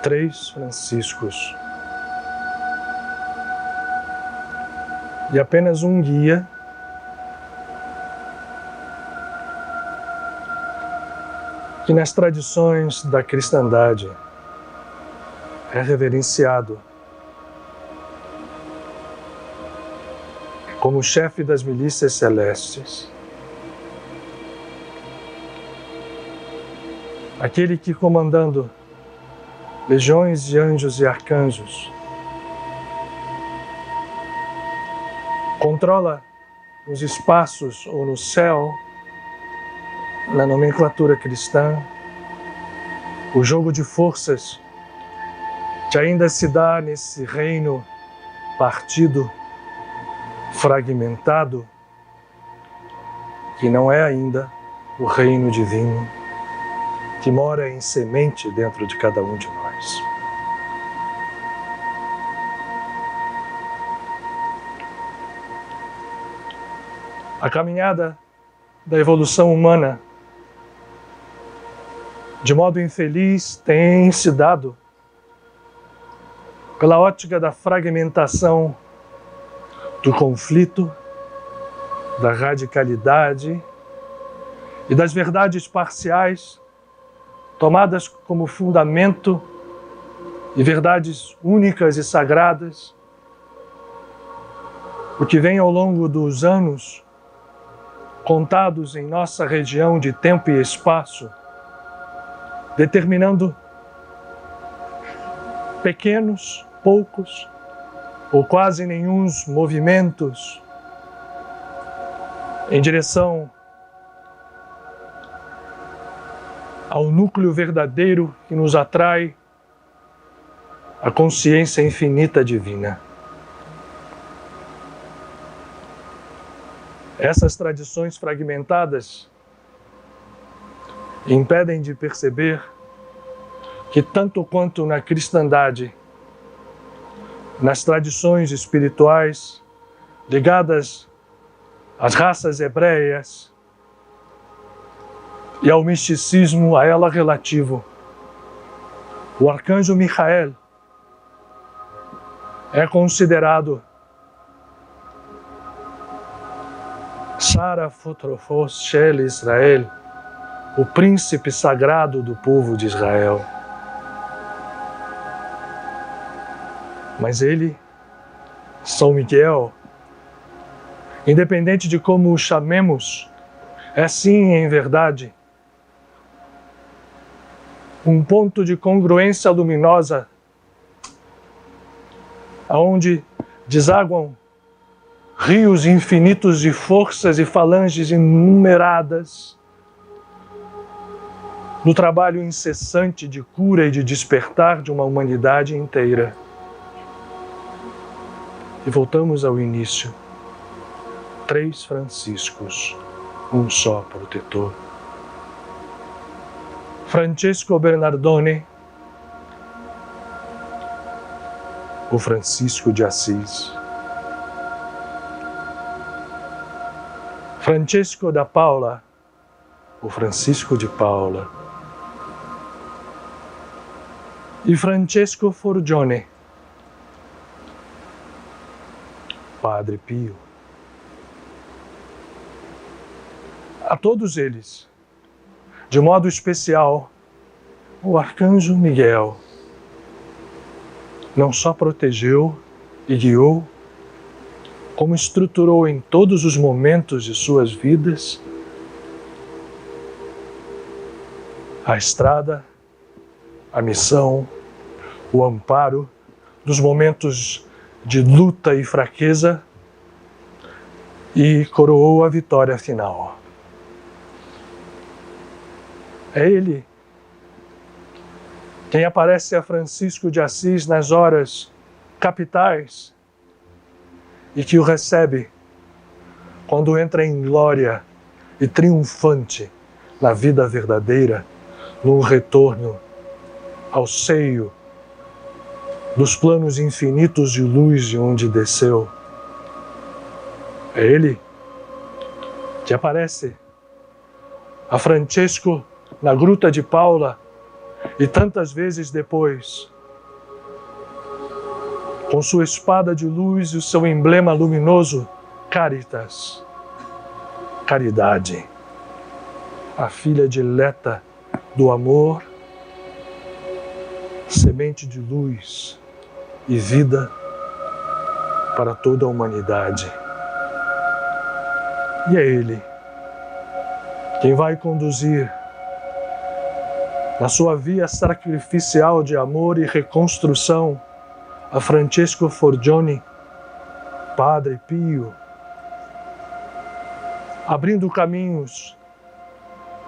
3 franciscos. E apenas um guia que nas tradições da cristandade é reverenciado como chefe das milícias celestes, aquele que, comandando legiões de anjos e arcanjos, controla nos espaços ou no céu, na nomenclatura cristã, o jogo de forças que ainda se dá nesse reino partido, fragmentado, que não é ainda o reino divino, que mora em semente dentro de cada um de nós. A caminhada da evolução humana, de modo infeliz, tem se dado pela ótica da fragmentação, do conflito, da radicalidade e das verdades parciais tomadas como fundamento e verdades únicas e sagradas, o que vem ao longo dos anos, contados em nossa região de tempo e espaço, determinando pequenos, poucos ou quase nenhuns movimentos em direção ao núcleo verdadeiro que nos atrai, a consciência infinita divina. Essas tradições fragmentadas impedem de perceber que, tanto quanto na cristandade, nas tradições espirituais ligadas às raças hebreias e ao misticismo a ela relativo, o arcanjo Michael é considerado Sara Fotrophos Shel Israel, o príncipe sagrado do povo de Israel. Mas ele, São Miguel, independente de como o chamemos, é sim, em verdade, um ponto de congruência luminosa, aonde desaguam rios infinitos de forças e falanges inumeradas, no trabalho incessante de cura e de despertar de uma humanidade inteira. E voltamos ao início. 3 franciscos, um só protetor. Francesco Bernardone, o Francisco de Assis. Francesco da Paula, o Francisco de Paula. E Francesco Forgione, Padre Pio. A todos eles, de modo especial, o Arcanjo Miguel não só protegeu e guiou, como estruturou em todos os momentos de suas vidas a estrada, a missão, o amparo dos momentos de luta e fraqueza e coroou a vitória final. É ele quem aparece a Francisco de Assis nas horas capitais e que o recebe quando entra em glória e triunfante na vida verdadeira, num retorno ao seio dos planos infinitos de luz de onde desceu. É ele que aparece a Francesco na Gruta de Paula e tantas vezes depois com sua espada de luz e o seu emblema luminoso, Caritas, caridade, a filha dileta do amor, semente de luz e vida para toda a humanidade. E é Ele quem vai conduzir na sua via sacrificial de amor e reconstrução a Francesco Forgione, Padre Pio, abrindo caminhos,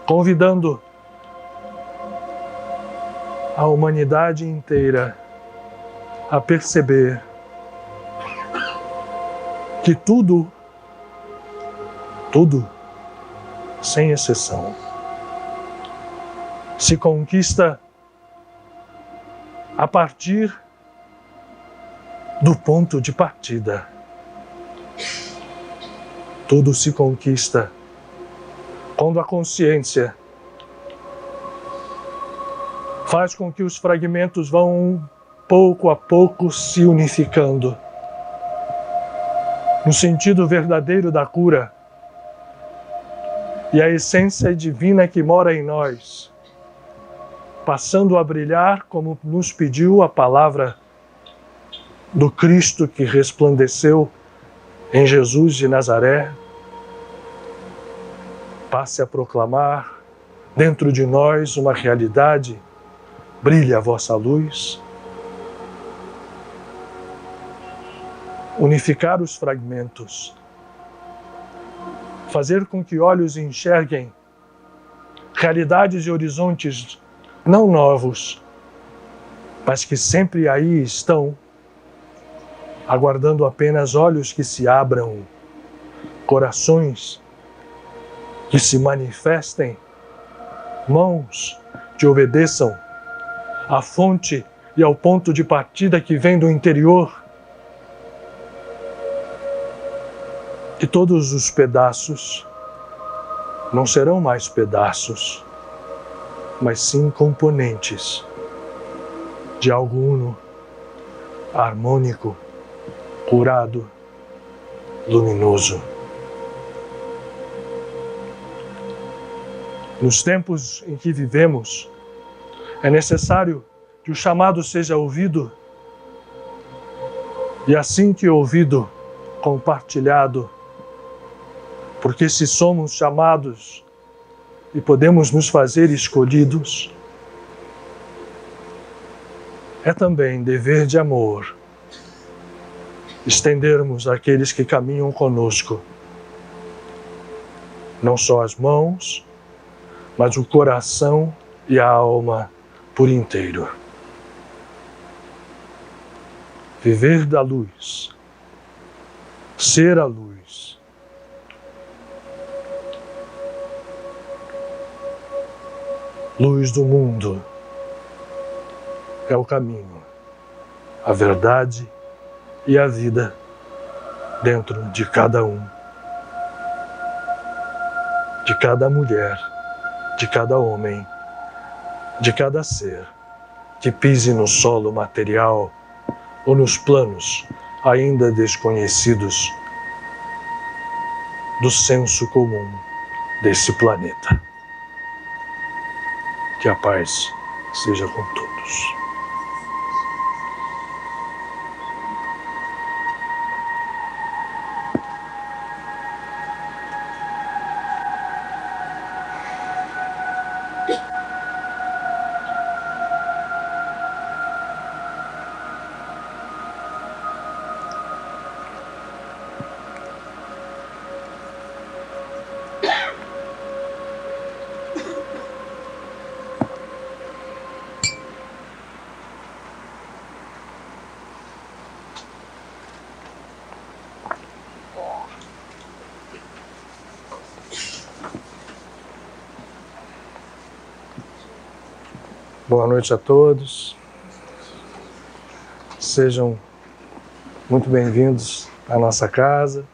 convidando a humanidade inteira a perceber que tudo, sem exceção, se conquista a partir do ponto de partida. Tudo se conquista quando a consciência faz com que os fragmentos vão pouco a pouco se unificando no sentido verdadeiro da cura, e a essência divina que mora em nós, passando a brilhar como nos pediu a palavra do Cristo que resplandeceu em Jesus de Nazaré, passe a proclamar dentro de nós uma realidade: brilhe a vossa luz. Unificar os fragmentos, fazer com que olhos enxerguem realidades e horizontes não novos, mas que sempre aí estão, aguardando apenas olhos que se abram, corações que se manifestem, mãos que obedeçam à fonte e ao ponto de partida que vem do interior. Que todos os pedaços não serão mais pedaços, mas sim componentes de algo uno, harmônico, curado, luminoso. Nos tempos em que vivemos, é necessário que o chamado seja ouvido, e assim que ouvido, compartilhado, porque se somos chamados e podemos nos fazer escolhidos, é também dever de amor estendermos àqueles que caminham conosco não só as mãos, mas o coração e a alma por inteiro. Viver da luz, ser a luz, luz do mundo, é o caminho, a verdade e a vida dentro de cada um, de cada mulher, de cada homem, de cada ser que pise no solo material ou nos planos ainda desconhecidos do senso comum desse planeta. Que a paz seja com todos. Boa noite a todos. Sejam muito bem-vindos à nossa casa.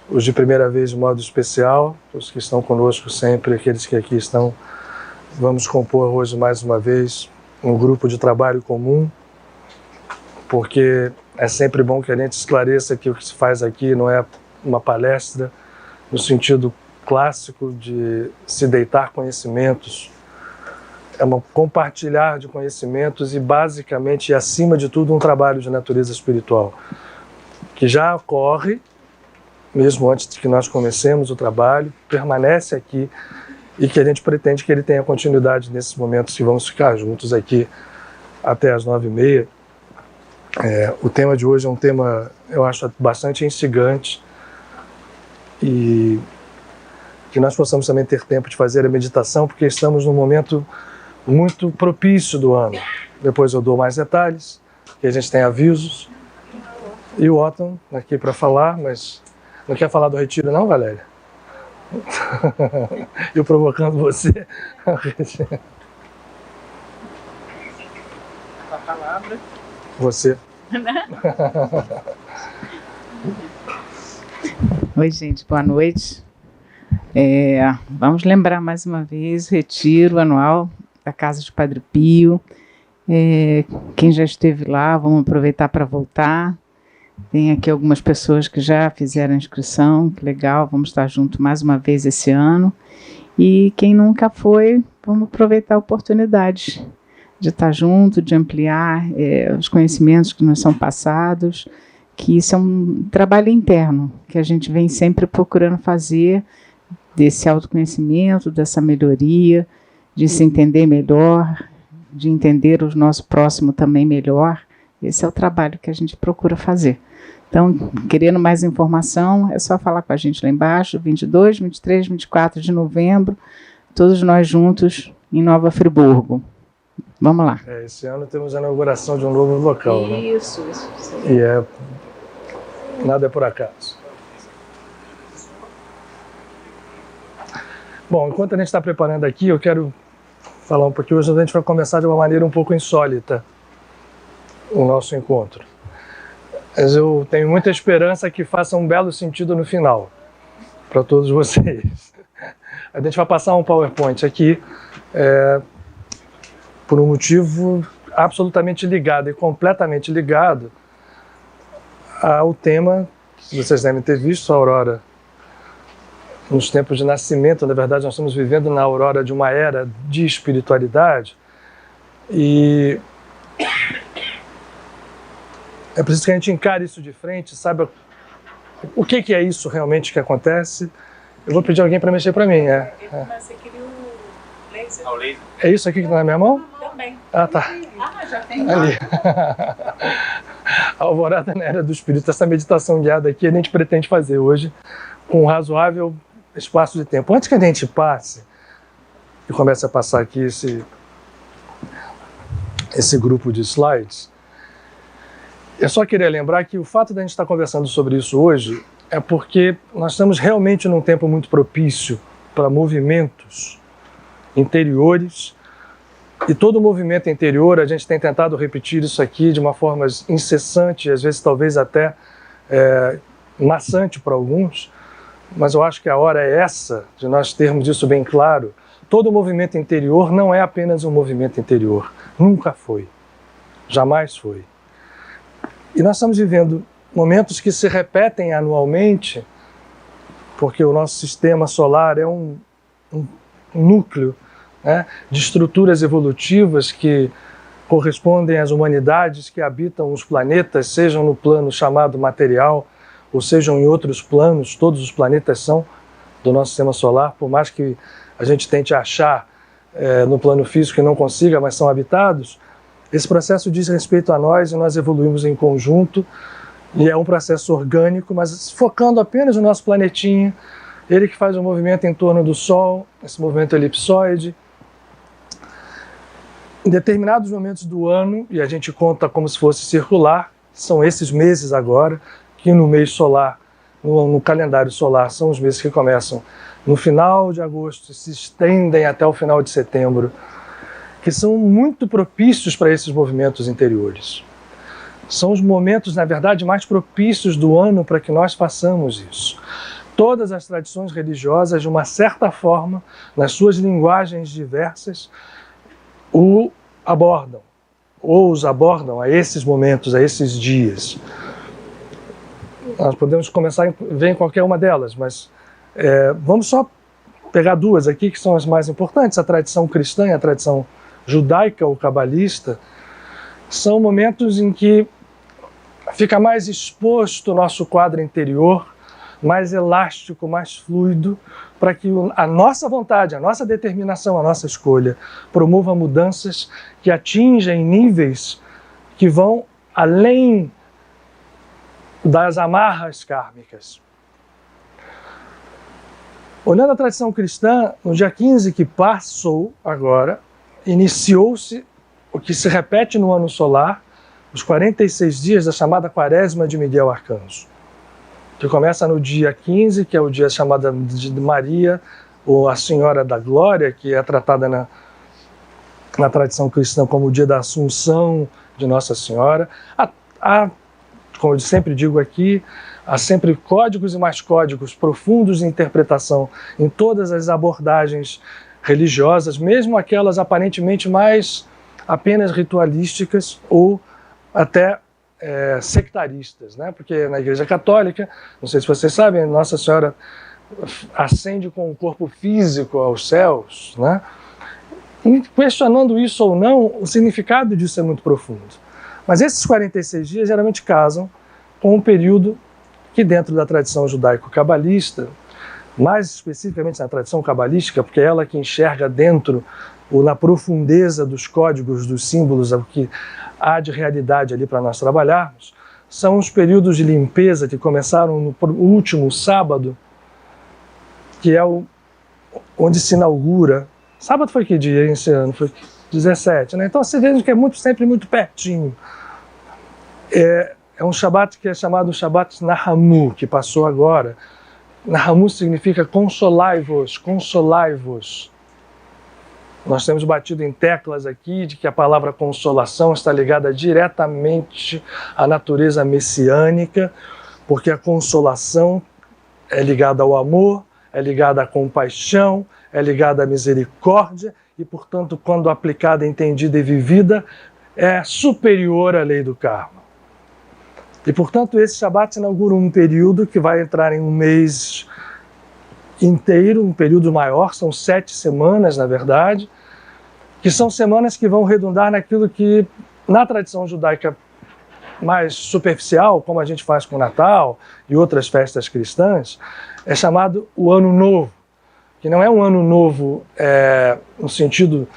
Os de primeira vez de modo especial, os que estão conosco sempre, aqueles que aqui estão. Vamos compor hoje mais uma vez um grupo de trabalho comum, porque É sempre bom que a gente esclareça que o que se faz aqui não é uma palestra no sentido clássico de se deitar conhecimentos. É um compartilhar de conhecimentos e, basicamente, e acima de tudo, um trabalho de natureza espiritual, que já ocorre, mesmo antes de que nós comecemos o trabalho, permanece aqui e que a gente pretende que ele tenha continuidade nesses momentos que vamos ficar juntos aqui até as 9h30. O tema de hoje é um tema, eu acho, bastante instigante, e que nós possamos também ter tempo de fazer a meditação, porque estamos num momento muito propício do ano. Depois eu dou mais detalhes, que a gente tem avisos. E o Otton aqui para falar, mas não quer falar do retiro não, Valéria? Eu provocando você. A palavra. Você. Oi, gente, boa noite. Vamos lembrar mais uma vez o retiro anual da Casa de Padre Pio. Quem já esteve lá, vamos aproveitar para voltar. Tem aqui algumas pessoas que já fizeram a inscrição, que legal, vamos estar juntos mais uma vez esse ano. E quem nunca foi, vamos aproveitar a oportunidade de estar junto, de ampliar os conhecimentos que nos são passados, que isso é um trabalho interno, que a gente vem sempre procurando fazer, desse autoconhecimento, dessa melhoria, de se entender melhor, de entender o nosso próximo também melhor. Esse é o trabalho que a gente procura fazer. Então, querendo mais informação, é só falar com a gente lá embaixo, 22, 23, 24 de novembro, todos nós juntos em Nova Friburgo. Vamos lá. Esse ano temos a inauguração de um novo local, né? Isso. E nada é por acaso. Bom, enquanto a gente está preparando aqui, eu quero falar um pouquinho. Hoje a gente vai começar de uma maneira um pouco insólita o nosso encontro. Mas eu tenho muita esperança que faça um belo sentido no final, para todos vocês. A gente vai passar um PowerPoint aqui, por um motivo absolutamente ligado e completamente ligado ao tema que vocês devem ter visto, a aurora. Nos tempos de nascimento, na verdade, nós estamos vivendo na aurora de uma era de espiritualidade, e é preciso que a gente encare isso de frente, saiba o que é isso realmente que acontece. Eu vou pedir alguém para mexer para mim. Você queria o laser? O laser. É isso aqui que está na minha mão? Também. Ah, tá. Já tem. Ali. A alvorada na era do espírito, essa meditação guiada aqui, a gente pretende fazer hoje com um razoável espaço de tempo. Antes que a gente passe, e comece a passar aqui esse grupo de slides, eu só queria lembrar que o fato de a gente estar conversando sobre isso hoje é porque nós estamos realmente num tempo muito propício para movimentos interiores, e todo movimento interior, a gente tem tentado repetir isso aqui de uma forma incessante, às vezes talvez até maçante para alguns, mas eu acho que a hora é essa de nós termos isso bem claro. Todo movimento interior não é apenas um movimento interior, nunca foi, jamais foi. E nós estamos vivendo momentos que se repetem anualmente, porque o nosso sistema solar é um núcleo, né, de estruturas evolutivas que correspondem às humanidades que habitam os planetas, sejam no plano chamado material, ou sejam em outros planos. Todos os planetas são do nosso sistema solar, por mais que a gente tente achar no plano físico e não consiga, mas são habitados. Esse processo diz respeito a nós e nós evoluímos em conjunto, e é um processo orgânico, mas focando apenas no nosso planetinha, ele que faz um movimento em torno do Sol, esse movimento elipsoide. Em determinados momentos do ano, e a gente conta como se fosse circular, são esses meses agora, que no mês solar, no calendário solar, são os meses que começam no final de agosto e se estendem até o final de setembro, que são muito propícios para esses movimentos interiores. São os momentos, na verdade, mais propícios do ano para que nós façamos isso. Todas as tradições religiosas, de uma certa forma, nas suas linguagens diversas, o abordam, ou os abordam a esses momentos, a esses dias. Nós podemos começar a ver em qualquer uma delas, mas vamos só pegar duas aqui que são as mais importantes. A tradição cristã e a tradição judaica ou cabalista são momentos em que fica mais exposto o nosso quadro interior, mais elástico, mais fluido, para que a nossa vontade, a nossa determinação, a nossa escolha promova mudanças que atingem níveis que vão além das amarras kármicas. Olhando a tradição cristã, no dia 15 que passou agora, iniciou-se o que se repete no ano solar, os 46 dias da chamada Quaresma de Miguel Arcanjo, que começa no dia 15, que é o dia chamado de Maria, ou a Senhora da Glória, que é tratada na tradição cristã como o dia da Assunção de Nossa Senhora. Como eu sempre digo aqui, há sempre códigos e mais códigos profundos de interpretação em todas as abordagens religiosas, mesmo aquelas aparentemente mais apenas ritualísticas ou até sectaristas, né? Porque na Igreja Católica, não sei se vocês sabem, Nossa Senhora ascende com o corpo físico aos céus, né? E questionando isso ou não, o significado disso é muito profundo. Mas esses 46 dias geralmente casam com um período que dentro da tradição judaico-cabalista, mais especificamente na tradição cabalística, porque é ela que enxerga dentro ou na profundeza dos códigos, dos símbolos, o que há de realidade ali para nós trabalharmos, são os períodos de limpeza que começaram no último sábado, que é onde se inaugura. Sábado foi que dia esse ano? Foi 17, né? Então você vê que é sempre muito pertinho. É um Shabat que é chamado Shabat Nahamu, que passou agora. Nahamu significa consolai-vos, consolai-vos. Nós temos batido em teclas aqui de que a palavra consolação está ligada diretamente à natureza messiânica, porque a consolação é ligada ao amor, é ligada à compaixão, é ligada à misericórdia e, portanto, quando aplicada, entendida e vivida, é superior à lei do karma. E, portanto, esse Shabat inaugura um período que vai entrar em um mês inteiro, um período maior, são 7 semanas, na verdade, que são semanas que vão redundar naquilo que, na tradição judaica mais superficial, como a gente faz com o Natal e outras festas cristãs, é chamado o Ano Novo, que não é um ano novo no sentido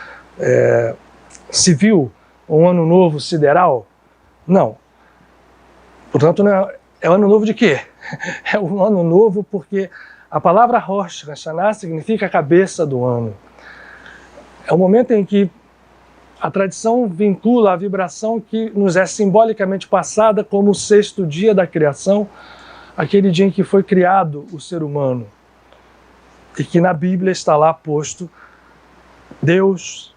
civil, um ano novo sideral, não. Portanto, não é o ano novo de quê? É o ano novo porque a palavra Rosh Hashanah significa cabeça do ano. É o momento em que a tradição vincula a vibração que nos é simbolicamente passada como o 6º dia da criação, aquele dia em que foi criado o ser humano. E que na Bíblia está lá posto, Deus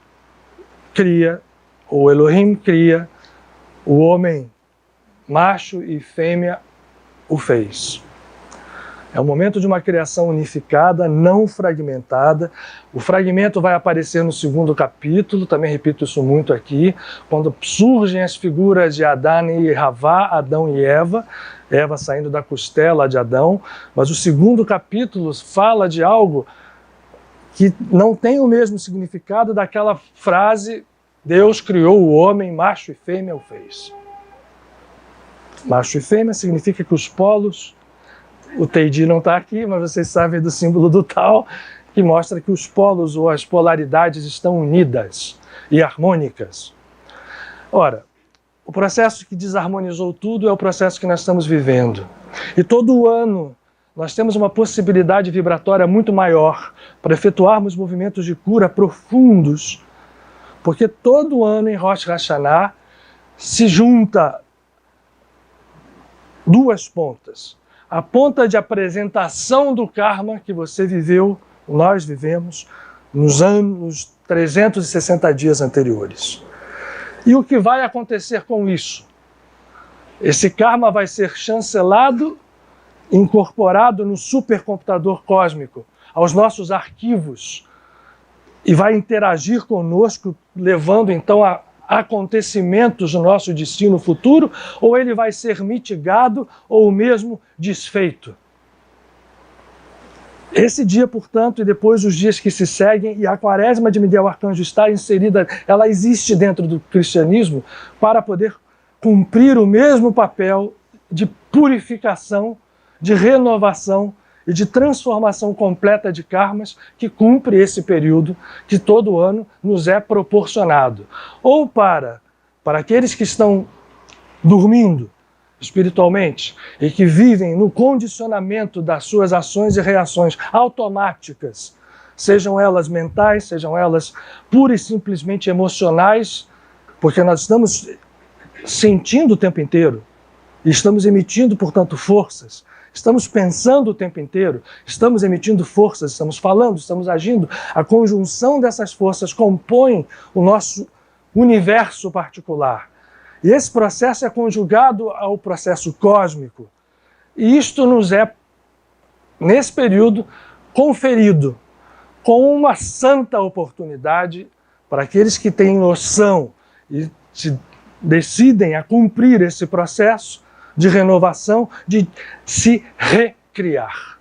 cria, ou Elohim cria, o homem, macho e fêmea, o fez. É o momento de uma criação unificada, não fragmentada. O fragmento vai aparecer no 2º capítulo, também repito isso muito aqui, quando surgem as figuras de Adão e Havá, Adão e Eva saindo da costela de Adão, mas o 2º capítulo fala de algo que não tem o mesmo significado daquela frase, Deus criou o homem, macho e fêmea o fez. Macho e fêmea significa que os polos, o Teidi não está aqui, mas vocês sabem do símbolo do Tao, que mostra que os polos ou as polaridades estão unidas e harmônicas. Ora, o processo que desarmonizou tudo é o processo que nós estamos vivendo. E todo ano nós temos uma possibilidade vibratória muito maior para efetuarmos movimentos de cura profundos, porque todo ano em Rosh Hashanah se junta duas pontas. A ponta de apresentação do karma que você viveu, nós vivemos, nos 360 dias anteriores. E o que vai acontecer com isso? Esse karma vai ser chancelado, incorporado no supercomputador cósmico, aos nossos arquivos, e vai interagir conosco, levando então a acontecimentos no nosso destino futuro, ou ele vai ser mitigado ou mesmo desfeito. Esse dia, portanto, e depois os dias que se seguem, e a Quaresma de Miguel Arcanjo está inserida, ela existe dentro do cristianismo para poder cumprir o mesmo papel de purificação, de renovação e de transformação completa de karmas que cumpre esse período que todo ano nos é proporcionado. Ou para aqueles que estão dormindo espiritualmente e que vivem no condicionamento das suas ações e reações automáticas, sejam elas mentais, sejam elas pura e simplesmente emocionais, porque nós estamos sentindo o tempo inteiro e estamos emitindo, portanto, forças. Estamos pensando o tempo inteiro, estamos emitindo forças, estamos falando, estamos agindo. A conjunção dessas forças compõe o nosso universo particular. E esse processo é conjugado ao processo cósmico. E isto nos é, nesse período, conferido com uma santa oportunidade para aqueles que têm noção e se decidem a cumprir esse processo de renovação, de se recriar.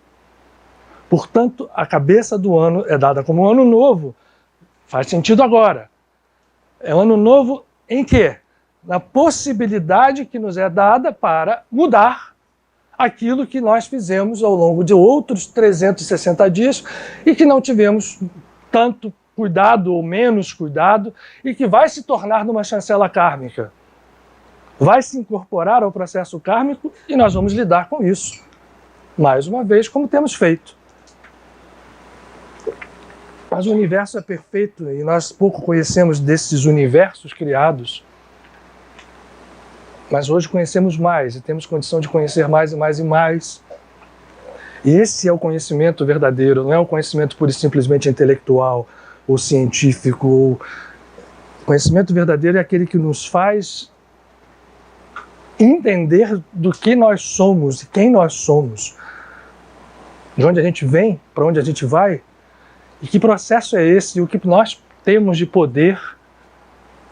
Portanto, a cabeça do ano é dada como um ano novo. Faz sentido agora. É um ano novo em quê? Na possibilidade que nos é dada para mudar aquilo que nós fizemos ao longo de outros 360 dias e que não tivemos tanto cuidado ou menos cuidado e que vai se tornar numa chancela kármica. Vai se incorporar ao processo kármico e nós vamos lidar com isso, mais uma vez, como temos feito. Mas o universo é perfeito e nós pouco conhecemos desses universos criados. Mas hoje conhecemos mais e temos condição de conhecer mais e mais e mais. E esse é o conhecimento verdadeiro, não é o conhecimento pura e simplesmente intelectual ou científico. O conhecimento verdadeiro é aquele que nos faz entender do que nós somos e quem nós somos, de onde a gente vem, para onde a gente vai, e que processo é esse, e o que nós temos de poder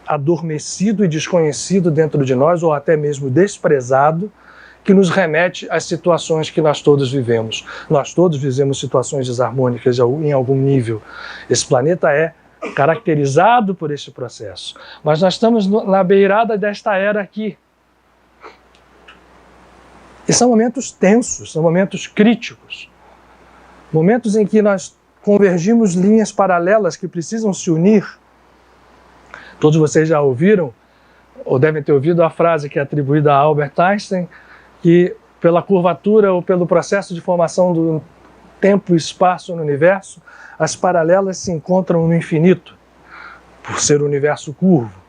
adormecido e desconhecido dentro de nós, ou até mesmo desprezado, que nos remete às situações que nós todos vivemos. Nós todos vivemos situações desarmônicas em algum nível. Esse planeta é caracterizado por este processo. Mas nós estamos na beirada desta era aqui. E são momentos tensos, são momentos críticos. Momentos em que nós convergimos linhas paralelas que precisam se unir. Todos vocês já ouviram, ou devem ter ouvido a frase que é atribuída a Albert Einstein, que pela curvatura ou pelo processo de formação do tempo e espaço no universo, as paralelas se encontram no infinito, por ser o universo curvo.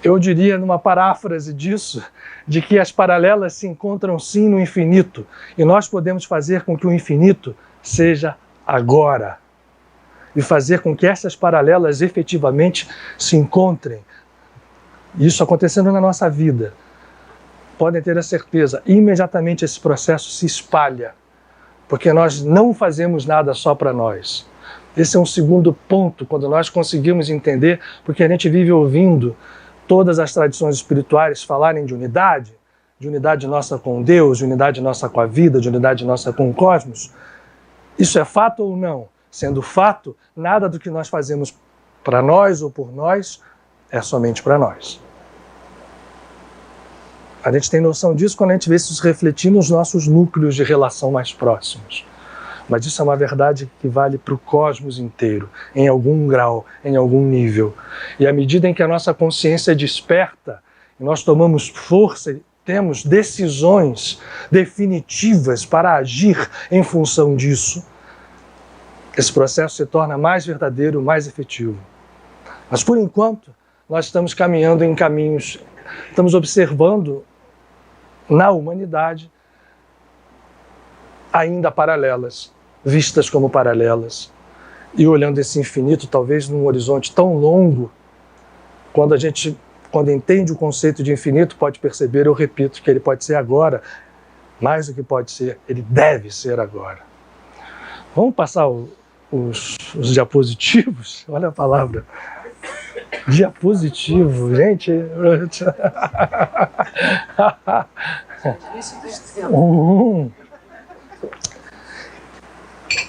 Eu diria, numa paráfrase disso, de que as paralelas se encontram sim no infinito, e nós podemos fazer com que o infinito seja agora, e fazer com que essas paralelas efetivamente se encontrem. Isso acontecendo na nossa vida. Podem ter a certeza, imediatamente esse processo se espalha, porque nós não fazemos nada só para nós. Esse é um segundo ponto, quando nós conseguimos entender, porque a gente vive ouvindo todas as tradições espirituais falarem de unidade nossa com Deus, de unidade nossa com a vida, de unidade nossa com o cosmos. Isso é fato ou não? Sendo fato, nada do que nós fazemos para nós ou por nós é somente para nós. A gente tem noção disso quando a gente vê isso se refletir nos nossos núcleos de relação mais próximos. Mas isso é uma verdade que vale para o cosmos inteiro, em algum grau, em algum nível. E à medida em que a nossa consciência desperta, e nós tomamos força e temos decisões definitivas para agir em função disso, esse processo se torna mais verdadeiro, mais efetivo. Mas por enquanto, nós estamos caminhando em caminhos, estamos observando na humanidade ainda paralelas, vistas como paralelas, e olhando esse infinito, talvez num horizonte tão longo, quando entende o conceito de infinito, pode perceber, eu repito, que ele pode ser agora, mais do que pode ser, ele deve ser agora. Vamos passar os diapositivos? Olha a palavra. Diapositivo, gente.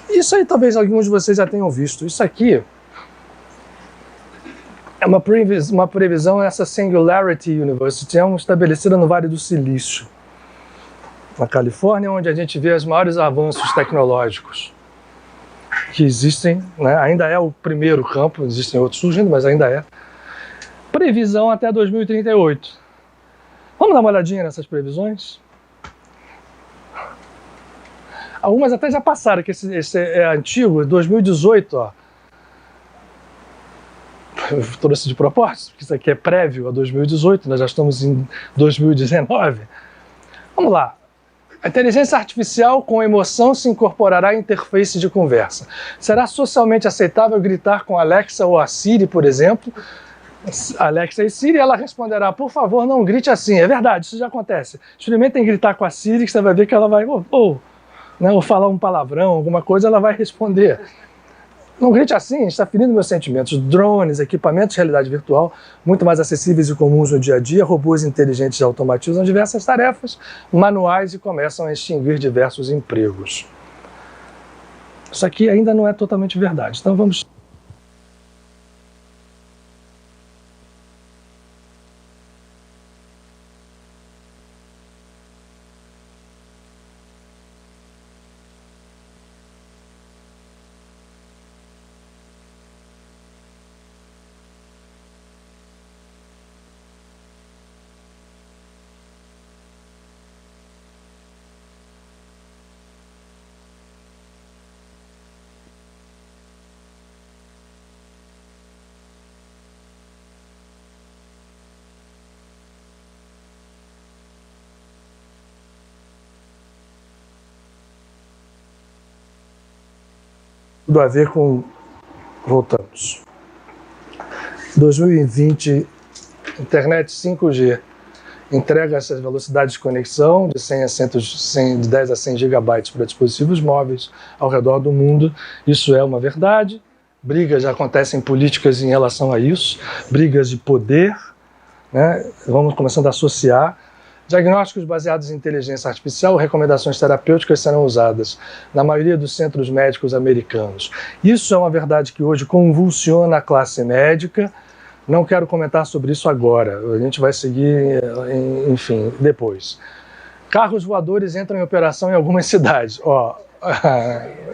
Isso aí talvez alguns de vocês já tenham visto. Isso aqui é uma previsão essa Singularity University, estabelecida no Vale do Silício, na Califórnia, onde a gente vê os maiores avanços tecnológicos que existem, né? Ainda é o primeiro campo, existem outros surgindo, mas ainda é. Previsão até 2038. Vamos dar uma olhadinha nessas previsões? Algumas até já passaram, que esse é antigo, 2018, ó. Eu trouxe de propósito, porque isso aqui é prévio a 2018, nós já estamos em 2019. Vamos lá. A inteligência artificial com emoção se incorporará à interface de conversa. Será socialmente aceitável gritar com Alexa ou a Siri, por exemplo? Alexa e Siri, ela responderá, por favor, não grite assim. É verdade, isso já acontece. Experimentem gritar com a Siri, que você vai ver que ela vai, né, ou falar um palavrão, alguma coisa, ela vai responder. Não grite assim, está ferindo meus sentimentos. Drones, equipamentos de realidade virtual, muito mais acessíveis e comuns no dia a dia, robôs inteligentes automatizam diversas tarefas manuais e começam a extinguir diversos empregos. Isso aqui ainda não é totalmente verdade. Então vamos... Tudo a ver com... Voltamos. 2020, internet 5G. Entrega essas velocidades de conexão de 10 a 100 gigabytes para dispositivos móveis ao redor do mundo. Isso é uma verdade. Brigas já acontecem políticas em relação a isso. Brigas de poder, né? Vamos começando a associar. Diagnósticos baseados em inteligência artificial, recomendações terapêuticas serão usadas na maioria dos centros médicos americanos. Isso é uma verdade que hoje convulsiona a classe médica. Não quero comentar sobre isso agora, a gente vai seguir, enfim, depois. Carros voadores entram em operação em algumas cidades.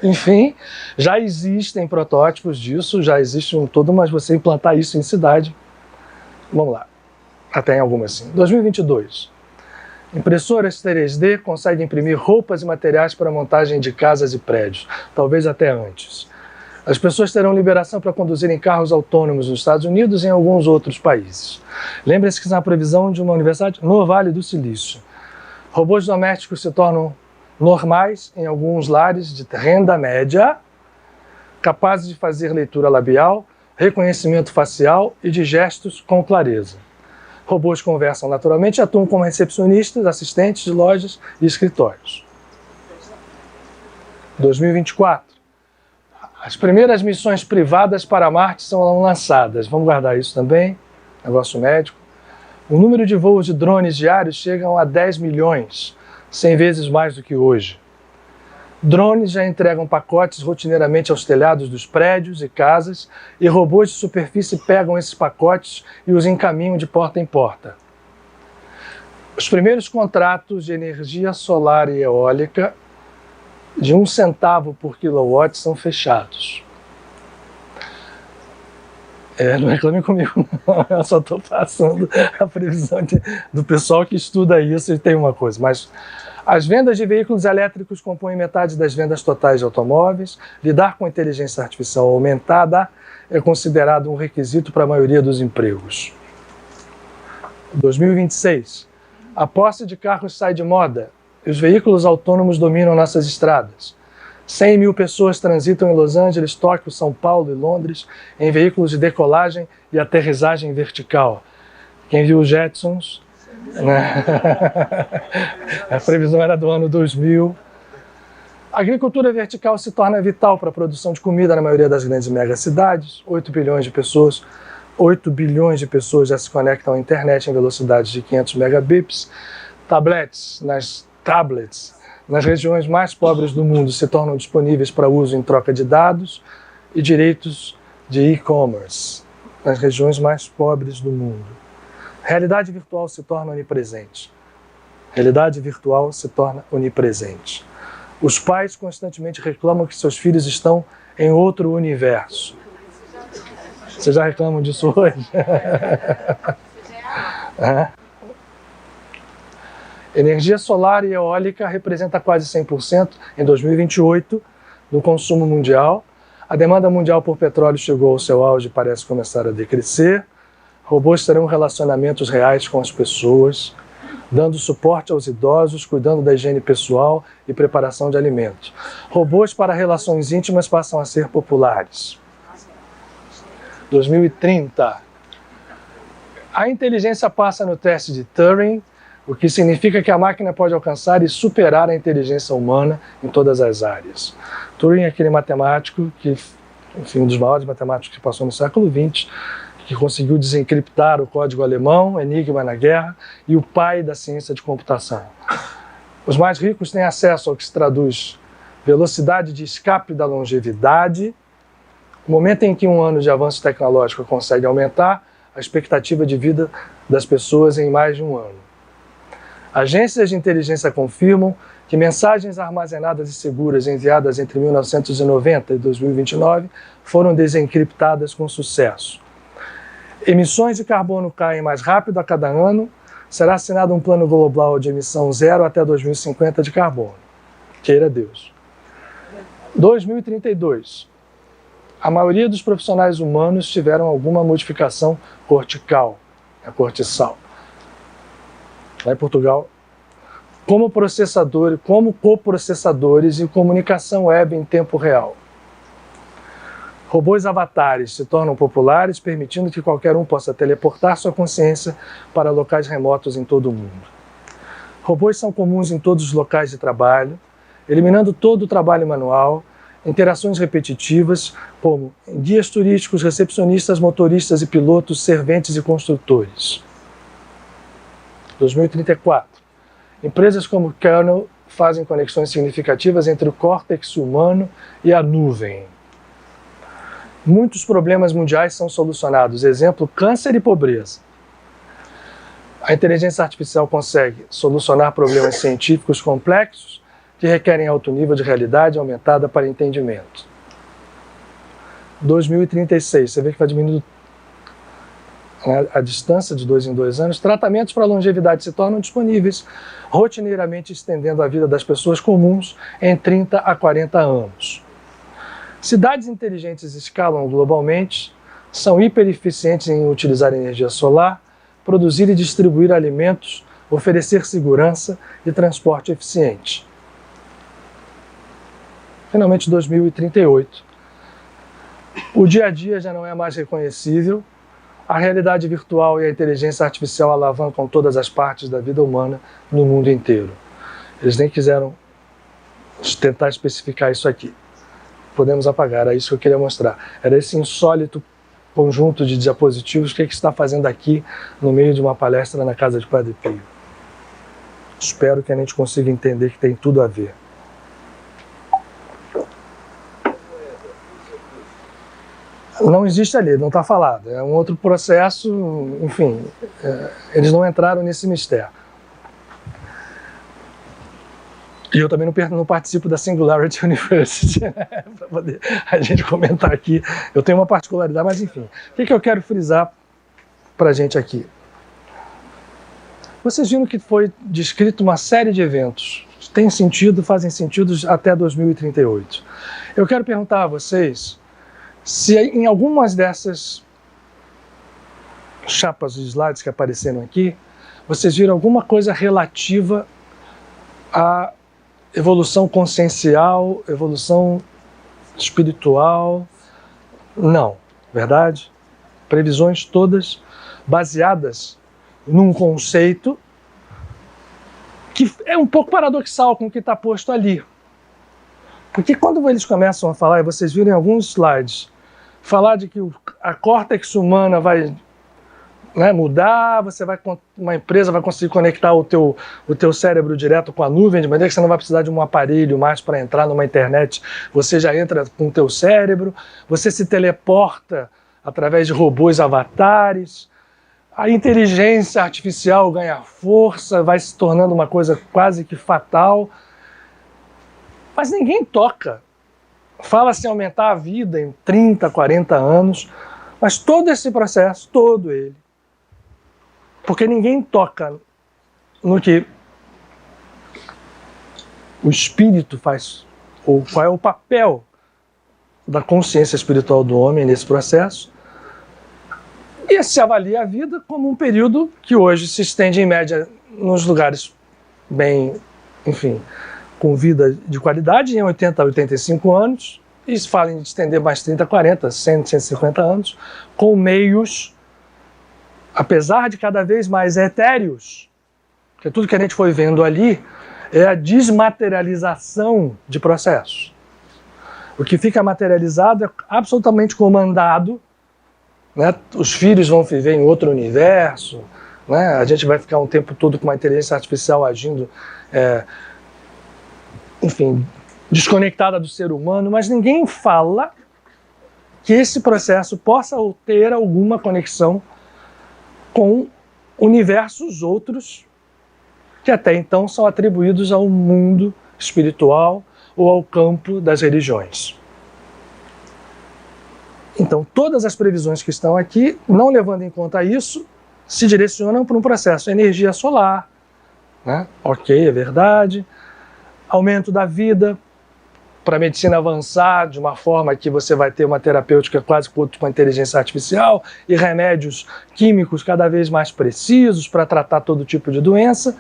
Enfim, já existem protótipos disso, já existe todo, mas você implantar isso em cidade, vamos lá, até em algumas sim. 2022. Impressoras 3D conseguem imprimir roupas e materiais para montagem de casas e prédios, talvez até antes. As pessoas terão liberação para conduzirem carros autônomos nos Estados Unidos e em alguns outros países. Lembre-se que isso é uma previsão de uma universidade no Vale do Silício. Robôs domésticos se tornam normais em alguns lares de renda média, capazes de fazer leitura labial, reconhecimento facial e de gestos com clareza. Robôs conversam naturalmente e atuam como recepcionistas, assistentes de lojas e escritórios. 2024. As primeiras missões privadas para Marte são lançadas. Vamos guardar isso também, negócio médico. O número de voos de drones diários chegam a 10 milhões, 100 vezes mais do que hoje. Drones já entregam pacotes rotineiramente aos telhados dos prédios e casas, e robôs de superfície pegam esses pacotes e os encaminham de porta em porta. Os primeiros contratos de energia solar e eólica de 1 centavo por quilowatt são fechados. Não reclame comigo, não. Eu só estou passando a previsão do pessoal que estuda isso e tem uma coisa. Mas as vendas de veículos elétricos compõem metade das vendas totais de automóveis. Lidar com inteligência artificial aumentada é considerado um requisito para a maioria dos empregos. 2026. A posse de carros sai de moda e os veículos autônomos dominam nossas estradas. 100 mil pessoas transitam em Los Angeles, Tóquio, São Paulo e Londres em veículos de decolagem e aterrissagem vertical. Quem viu os Jetsons, né? A previsão era do ano 2000. A agricultura vertical se torna vital para a produção de comida na maioria das grandes megacidades. 8 bilhões de pessoas 8 bilhões de pessoas já se conectam à internet em velocidades de 500 megabits. Tablets, nas regiões mais pobres do mundo, se tornam disponíveis para uso em troca de dados e direitos de e-commerce, nas regiões mais pobres do mundo. Realidade virtual se torna onipresente. Realidade virtual se torna onipresente. Os pais constantemente reclamam que seus filhos estão em outro universo. Vocês já reclamam disso hoje? Energia solar e eólica representa quase 100% em 2028 do consumo mundial. A demanda mundial por petróleo chegou ao seu auge e parece começar a decrescer. Robôs terão relacionamentos reais com as pessoas, dando suporte aos idosos, cuidando da higiene pessoal e preparação de alimentos. Robôs para relações íntimas passam a ser populares. 2030. A inteligência passa no teste de Turing, o que significa que a máquina pode alcançar e superar a inteligência humana em todas as áreas. Turing é aquele matemático que, enfim, um dos maiores matemáticos que passou no século XX, que conseguiu desencriptar o código alemão, enigma na guerra, e o pai da ciência de computação. Os mais ricos têm acesso ao que se traduz velocidade de escape da longevidade. No momento em que um ano de avanço tecnológico consegue aumentar a expectativa de vida das pessoas em mais de um ano. Agências de inteligência confirmam que mensagens armazenadas e seguras enviadas entre 1990 e 2029 foram desencriptadas com sucesso. Emissões de carbono caem mais rápido a cada ano. Será assinado um plano global de emissão zero até 2050 de carbono. Queira Deus. 2032. A maioria dos profissionais humanos tiveram alguma modificação cortical, a cortiçal. Lá em Portugal, como coprocessadores e comunicação web em tempo real. Robôs avatares se tornam populares, permitindo que qualquer um possa teleportar sua consciência para locais remotos em todo o mundo. Robôs são comuns em todos os locais de trabalho, eliminando todo o trabalho manual, interações repetitivas, como guias turísticos, recepcionistas, motoristas e pilotos, serventes e construtores. 2034. Empresas como Kernel fazem conexões significativas entre o córtex humano e a nuvem. Muitos problemas mundiais são solucionados. Exemplo, câncer e pobreza. A inteligência artificial consegue solucionar problemas científicos complexos que requerem alto nível de realidade aumentada para entendimento. 2036, você vê que vai diminuindo a distância de 2 em 2 anos. Tratamentos para longevidade se tornam disponíveis, rotineiramente estendendo a vida das pessoas comuns em 30 a 40 anos. Cidades inteligentes escalam globalmente, são hipereficientes em utilizar energia solar, produzir e distribuir alimentos, oferecer segurança e transporte eficiente. Finalmente, 2038. O dia a dia já não é mais reconhecível, a realidade virtual e a inteligência artificial alavancam todas as partes da vida humana no mundo inteiro. Eles nem quiseram tentar especificar isso aqui. Podemos apagar, era isso que eu queria mostrar. Era esse insólito conjunto de diapositivos que está fazendo aqui no meio de uma palestra na casa de Padre Pio. Espero que a gente consiga entender que tem tudo a ver. Não existe ali, não está falado. É um outro processo, enfim, eles não entraram nesse mistério. E eu também não participo da Singularity University, né? Para poder a gente comentar aqui. Eu tenho uma particularidade, mas enfim. O que eu quero frisar para a gente aqui? Vocês viram que foi descrito uma série de eventos. Tem sentido, fazem sentido até 2038. Eu quero perguntar a vocês se em algumas dessas chapas de slides que apareceram aqui, vocês viram alguma coisa relativa à evolução consciencial, evolução espiritual. Não, verdade? Previsões todas baseadas num conceito que é um pouco paradoxal com o que está posto ali. Porque quando eles começam a falar, e vocês viram em alguns slides, falar de que a córtex humana vai, né, mudar, uma empresa vai conseguir conectar o teu cérebro direto com a nuvem, de maneira que você não vai precisar de um aparelho mais para entrar numa internet, você já entra com o teu cérebro, você se teleporta através de robôs avatares, a inteligência artificial ganha força, vai se tornando uma coisa quase que fatal, mas ninguém toca. Fala-se em aumentar a vida em 30, 40 anos, mas todo esse processo, todo ele, porque ninguém toca no que o espírito faz, ou qual é o papel da consciência espiritual do homem nesse processo, e se avalia a vida como um período que hoje se estende em média nos lugares bem, enfim, com vida de qualidade, em 80 a 85 anos, e se fala em estender mais 30, 40, 100, 150 anos, com meios, apesar de cada vez mais etéreos, porque tudo que a gente foi vendo ali é a desmaterialização de processos. O que fica materializado é absolutamente comandado, né? Os filhos vão viver em outro universo, né? A gente vai ficar um tempo todo com uma inteligência artificial agindo, enfim, desconectada do ser humano, mas ninguém fala que esse processo possa ter alguma conexão com universos outros que até então são atribuídos ao mundo espiritual ou ao campo das religiões. Então, todas as previsões que estão aqui, não levando em conta isso, se direcionam para um processo. Energia solar, né? Ok, é verdade. Aumento da vida, para a medicina avançar de uma forma que você vai ter uma terapêutica quase com a inteligência artificial e remédios químicos cada vez mais precisos para tratar todo tipo de doença.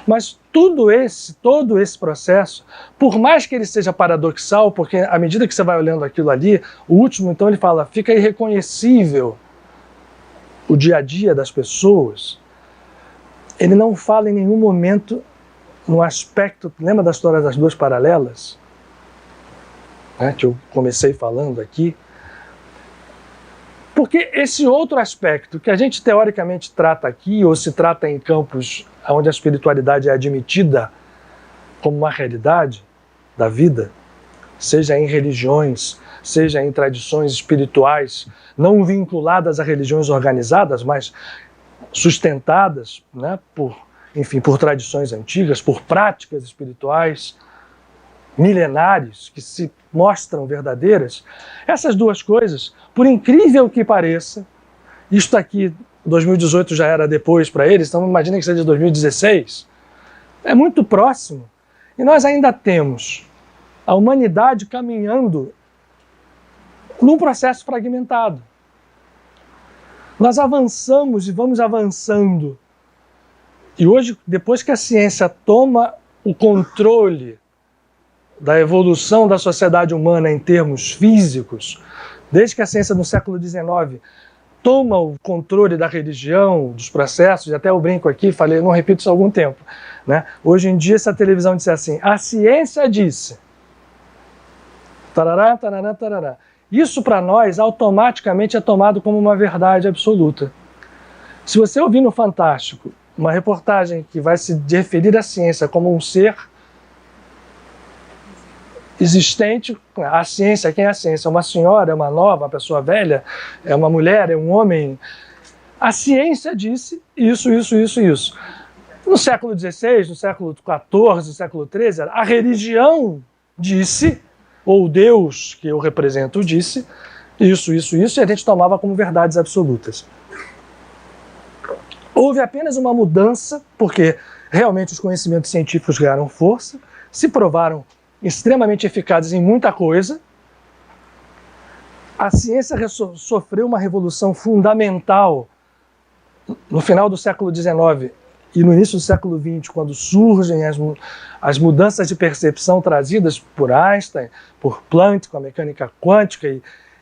Mas todo esse processo, por mais que ele seja paradoxal, porque à medida que você vai olhando aquilo ali, o último, então, ele fala, fica irreconhecível o dia a dia das pessoas. Ele não fala em nenhum momento no aspecto, lembra da história das duas paralelas? Que eu comecei falando aqui, porque esse outro aspecto que a gente teoricamente trata aqui, ou se trata em campos onde a espiritualidade é admitida como uma realidade da vida, seja em religiões, seja em tradições espirituais, não vinculadas a religiões organizadas, mas sustentadas, né, por tradições antigas, por práticas espirituais milenares que se mostram verdadeiras, essas duas coisas, por incrível que pareça, isto aqui, 2018 já era depois para eles, então imagina que seja 2016, é muito próximo, e nós ainda temos a humanidade caminhando num processo fragmentado. Nós avançamos e vamos avançando, e hoje, depois que a ciência toma o controle da evolução da sociedade humana em termos físicos, desde que a ciência no século XIX toma o controle da religião, dos processos, e até eu brinco aqui, falei, não repito isso há algum tempo, né? Hoje em dia, se a televisão disser assim, a ciência disse, tarará, tarará, tarará, isso para nós automaticamente é tomado como uma verdade absoluta. Se você ouvir no Fantástico uma reportagem que vai se referir à ciência como um ser existente, a ciência, quem é a ciência? É uma senhora, é uma nova, uma pessoa velha, é uma mulher, é um homem. A ciência disse isso, isso, isso, isso. No século XVI, no século XIV, no século XIII, a religião disse, ou Deus que eu represento disse, isso, isso, isso, e a gente tomava como verdades absolutas. Houve apenas uma mudança, porque realmente os conhecimentos científicos ganharam força, se provaram extremamente eficazes em muita coisa. A ciência sofreu uma revolução fundamental no final do século XIX e no início do século XX, quando surgem as mudanças de percepção trazidas por Einstein, por Planck, com a mecânica quântica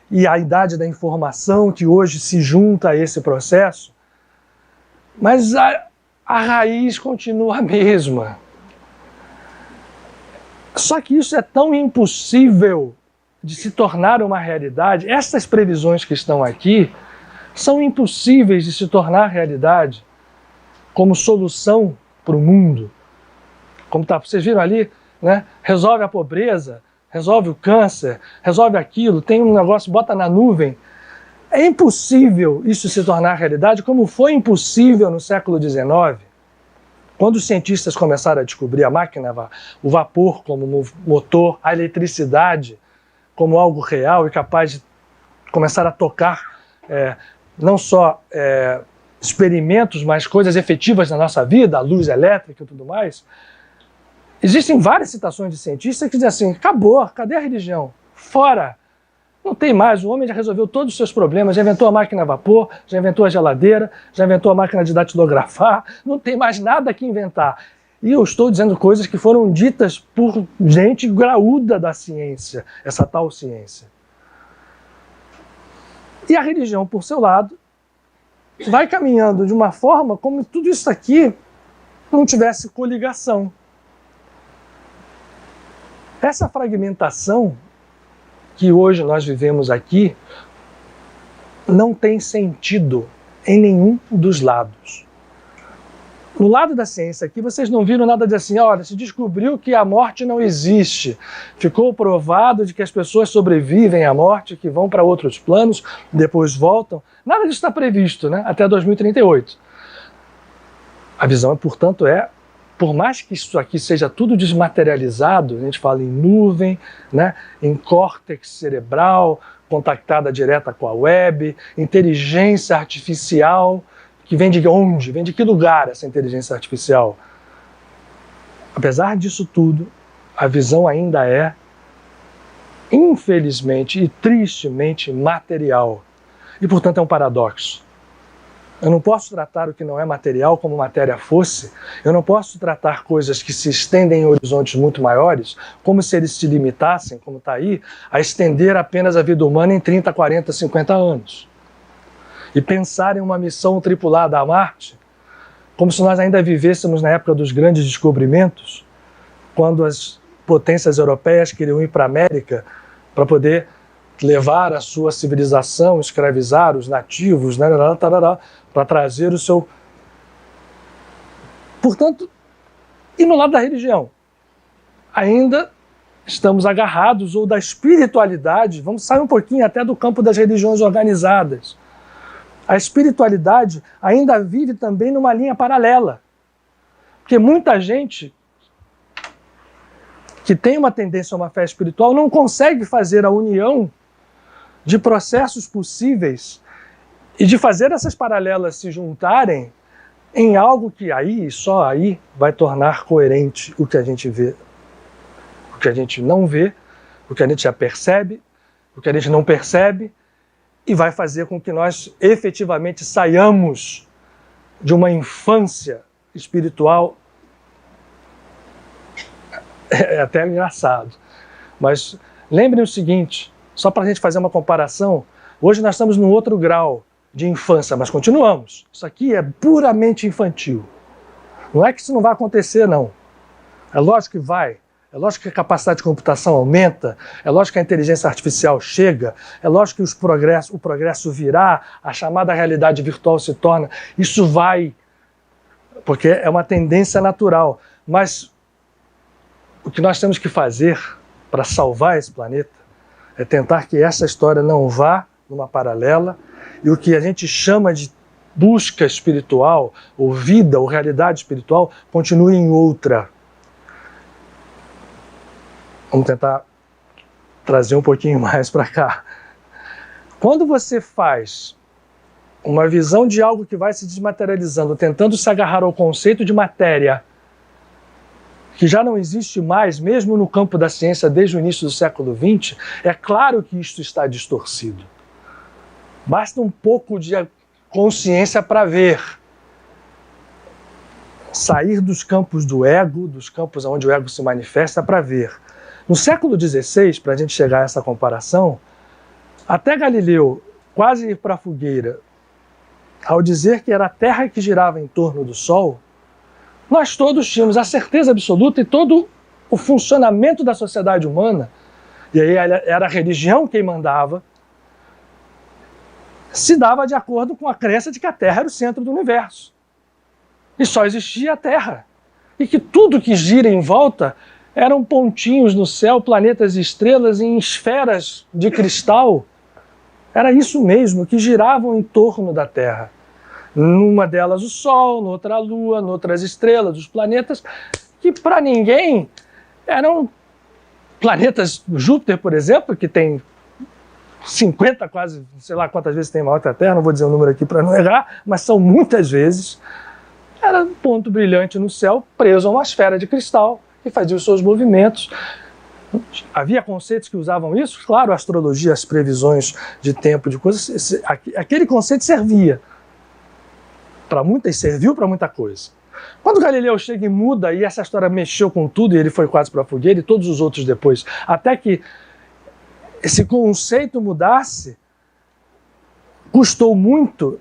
e a idade da informação que hoje se junta a esse processo. Mas a raiz continua a mesma. Só que isso é tão impossível de se tornar uma realidade, essas previsões que estão aqui são impossíveis de se tornar realidade como solução para o mundo. Como tá, vocês viram ali, né? Resolve a pobreza, resolve o câncer, resolve aquilo, tem um negócio, bota na nuvem. É impossível isso se tornar realidade, como foi impossível no século XIX, quando os cientistas começaram a descobrir a máquina, o vapor como motor, a eletricidade como algo real e capaz de começar a tocar não só experimentos, mas coisas efetivas na nossa vida, a luz elétrica e tudo mais. Existem várias citações de cientistas que dizem assim, acabou, cadê a religião? Fora! Não tem mais, o homem já resolveu todos os seus problemas, já inventou a máquina a vapor, já inventou a geladeira, já inventou a máquina de datilografar, não tem mais nada que inventar. E eu estou dizendo coisas que foram ditas por gente graúda da ciência, essa tal ciência. E a religião, por seu lado, vai caminhando de uma forma como tudo isso aqui não tivesse coligação. Essa fragmentação que hoje nós vivemos aqui não tem sentido em nenhum dos lados. No lado da ciência aqui, vocês não viram nada de assim, olha, se descobriu que a morte não existe, ficou provado de que as pessoas sobrevivem à morte, que vão para outros planos, depois voltam. Nada disso está previsto, né? Até 2038. A visão, portanto, por mais que isso aqui seja tudo desmaterializado, a gente fala em nuvem, né, em córtex cerebral, contactada direta com a web, inteligência artificial, que vem de onde? Vem de que lugar essa inteligência artificial? Apesar disso tudo, a visão ainda é, infelizmente e tristemente, material. E, portanto, é um paradoxo. Eu não posso tratar o que não é material como matéria fosse. Eu não posso tratar coisas que se estendem em horizontes muito maiores como se eles se limitassem, como está aí, a estender apenas a vida humana em 30, 40, 50 anos. E pensar em uma missão tripulada a Marte como se nós ainda vivêssemos na época dos grandes descobrimentos, quando as potências europeias queriam ir para a América para poder levar a sua civilização, escravizar os nativos, para trazer o seu... Portanto, e no lado da religião? Ainda estamos agarrados, ou da espiritualidade, vamos sair um pouquinho até do campo das religiões organizadas. A espiritualidade ainda vive também numa linha paralela. Porque muita gente que tem uma tendência a uma fé espiritual não consegue fazer a união de processos possíveis e de fazer essas paralelas se juntarem em algo que aí, só aí, vai tornar coerente o que a gente vê, o que a gente não vê, o que a gente já percebe, o que a gente não percebe, e vai fazer com que nós efetivamente saiamos de uma infância espiritual. É até engraçado, mas lembrem o seguinte, só para a gente fazer uma comparação, hoje nós estamos num outro grau de infância, mas continuamos. Isso aqui é puramente infantil. Não é que isso não vai acontecer, não. É lógico que vai. É lógico que a capacidade de computação aumenta. É lógico que a inteligência artificial chega. É lógico que o progresso virá. A chamada realidade virtual se torna. Isso vai, porque é uma tendência natural. Mas o que nós temos que fazer para salvar esse planeta é tentar que essa história não vá numa paralela e o que a gente chama de busca espiritual, ou vida, ou realidade espiritual, continue em outra. Vamos tentar trazer um pouquinho mais para cá. Quando você faz uma visão de algo que vai se desmaterializando, tentando se agarrar ao conceito de matéria, que já não existe mais, mesmo no campo da ciência desde o início do século XX, é claro que isto está distorcido. Basta um pouco de consciência para ver. Sair dos campos do ego, dos campos onde o ego se manifesta, para ver. No século XVI, para a gente chegar a essa comparação, até Galileu quase ir para a fogueira, ao dizer que era a Terra que girava em torno do Sol, nós todos tínhamos a certeza absoluta e todo o funcionamento da sociedade humana e aí era a religião quem mandava, se dava de acordo com a crença de que a Terra era o centro do universo. E só existia a Terra. E que tudo que gira em volta eram pontinhos no céu, planetas e estrelas em esferas de cristal. Era isso mesmo, que giravam em torno da Terra. Numa delas o Sol, noutra a Lua, noutras estrelas, os planetas, que para ninguém eram planetas. Júpiter, por exemplo, que tem 50 quase, sei lá quantas vezes tem maior que a Terra, não vou dizer o número aqui para não errar, mas são muitas vezes, era um ponto brilhante no céu, preso a uma esfera de cristal, que fazia os seus movimentos. Havia conceitos que usavam isso? Claro, a astrologia, as previsões de tempo, de coisas, aquele conceito servia. Para muitas, serviu para muita coisa. Quando Galileu chega e muda, e essa história mexeu com tudo, e ele foi quase para a fogueira, e todos os outros depois, até que esse conceito mudasse, custou muito,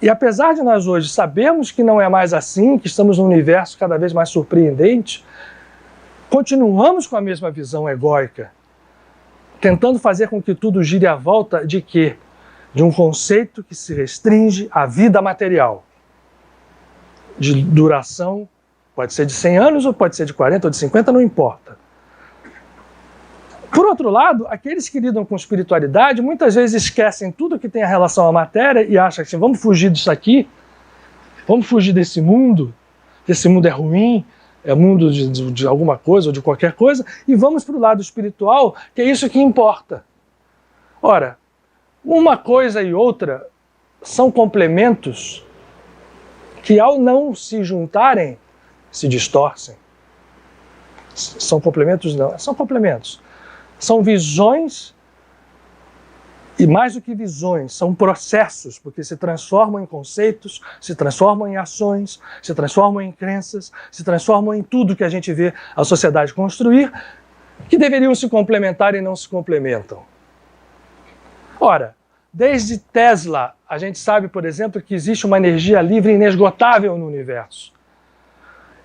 e apesar de nós hoje sabermos que não é mais assim, que estamos num universo cada vez mais surpreendente, continuamos com a mesma visão egóica, tentando fazer com que tudo gire à volta de quê? De um conceito que se restringe à vida material, de duração, pode ser de 100 anos, ou pode ser de 40 ou de 50, não importa. Por outro lado, aqueles que lidam com espiritualidade muitas vezes esquecem tudo que tem a relação à matéria e acham assim, vamos fugir disso aqui, vamos fugir desse mundo é ruim, é mundo de alguma coisa ou de qualquer coisa, e vamos para o lado espiritual, que é isso que importa. Ora, uma coisa e outra são complementos que, ao não se juntarem, se distorcem. São complementos? Não, são complementos. São visões, e mais do que visões, são processos, porque se transformam em conceitos, se transformam em ações, se transformam em crenças, se transformam em tudo que a gente vê a sociedade construir, que deveriam se complementar e não se complementam. Ora, desde Tesla, a gente sabe, por exemplo, que existe uma energia livre e inesgotável no universo.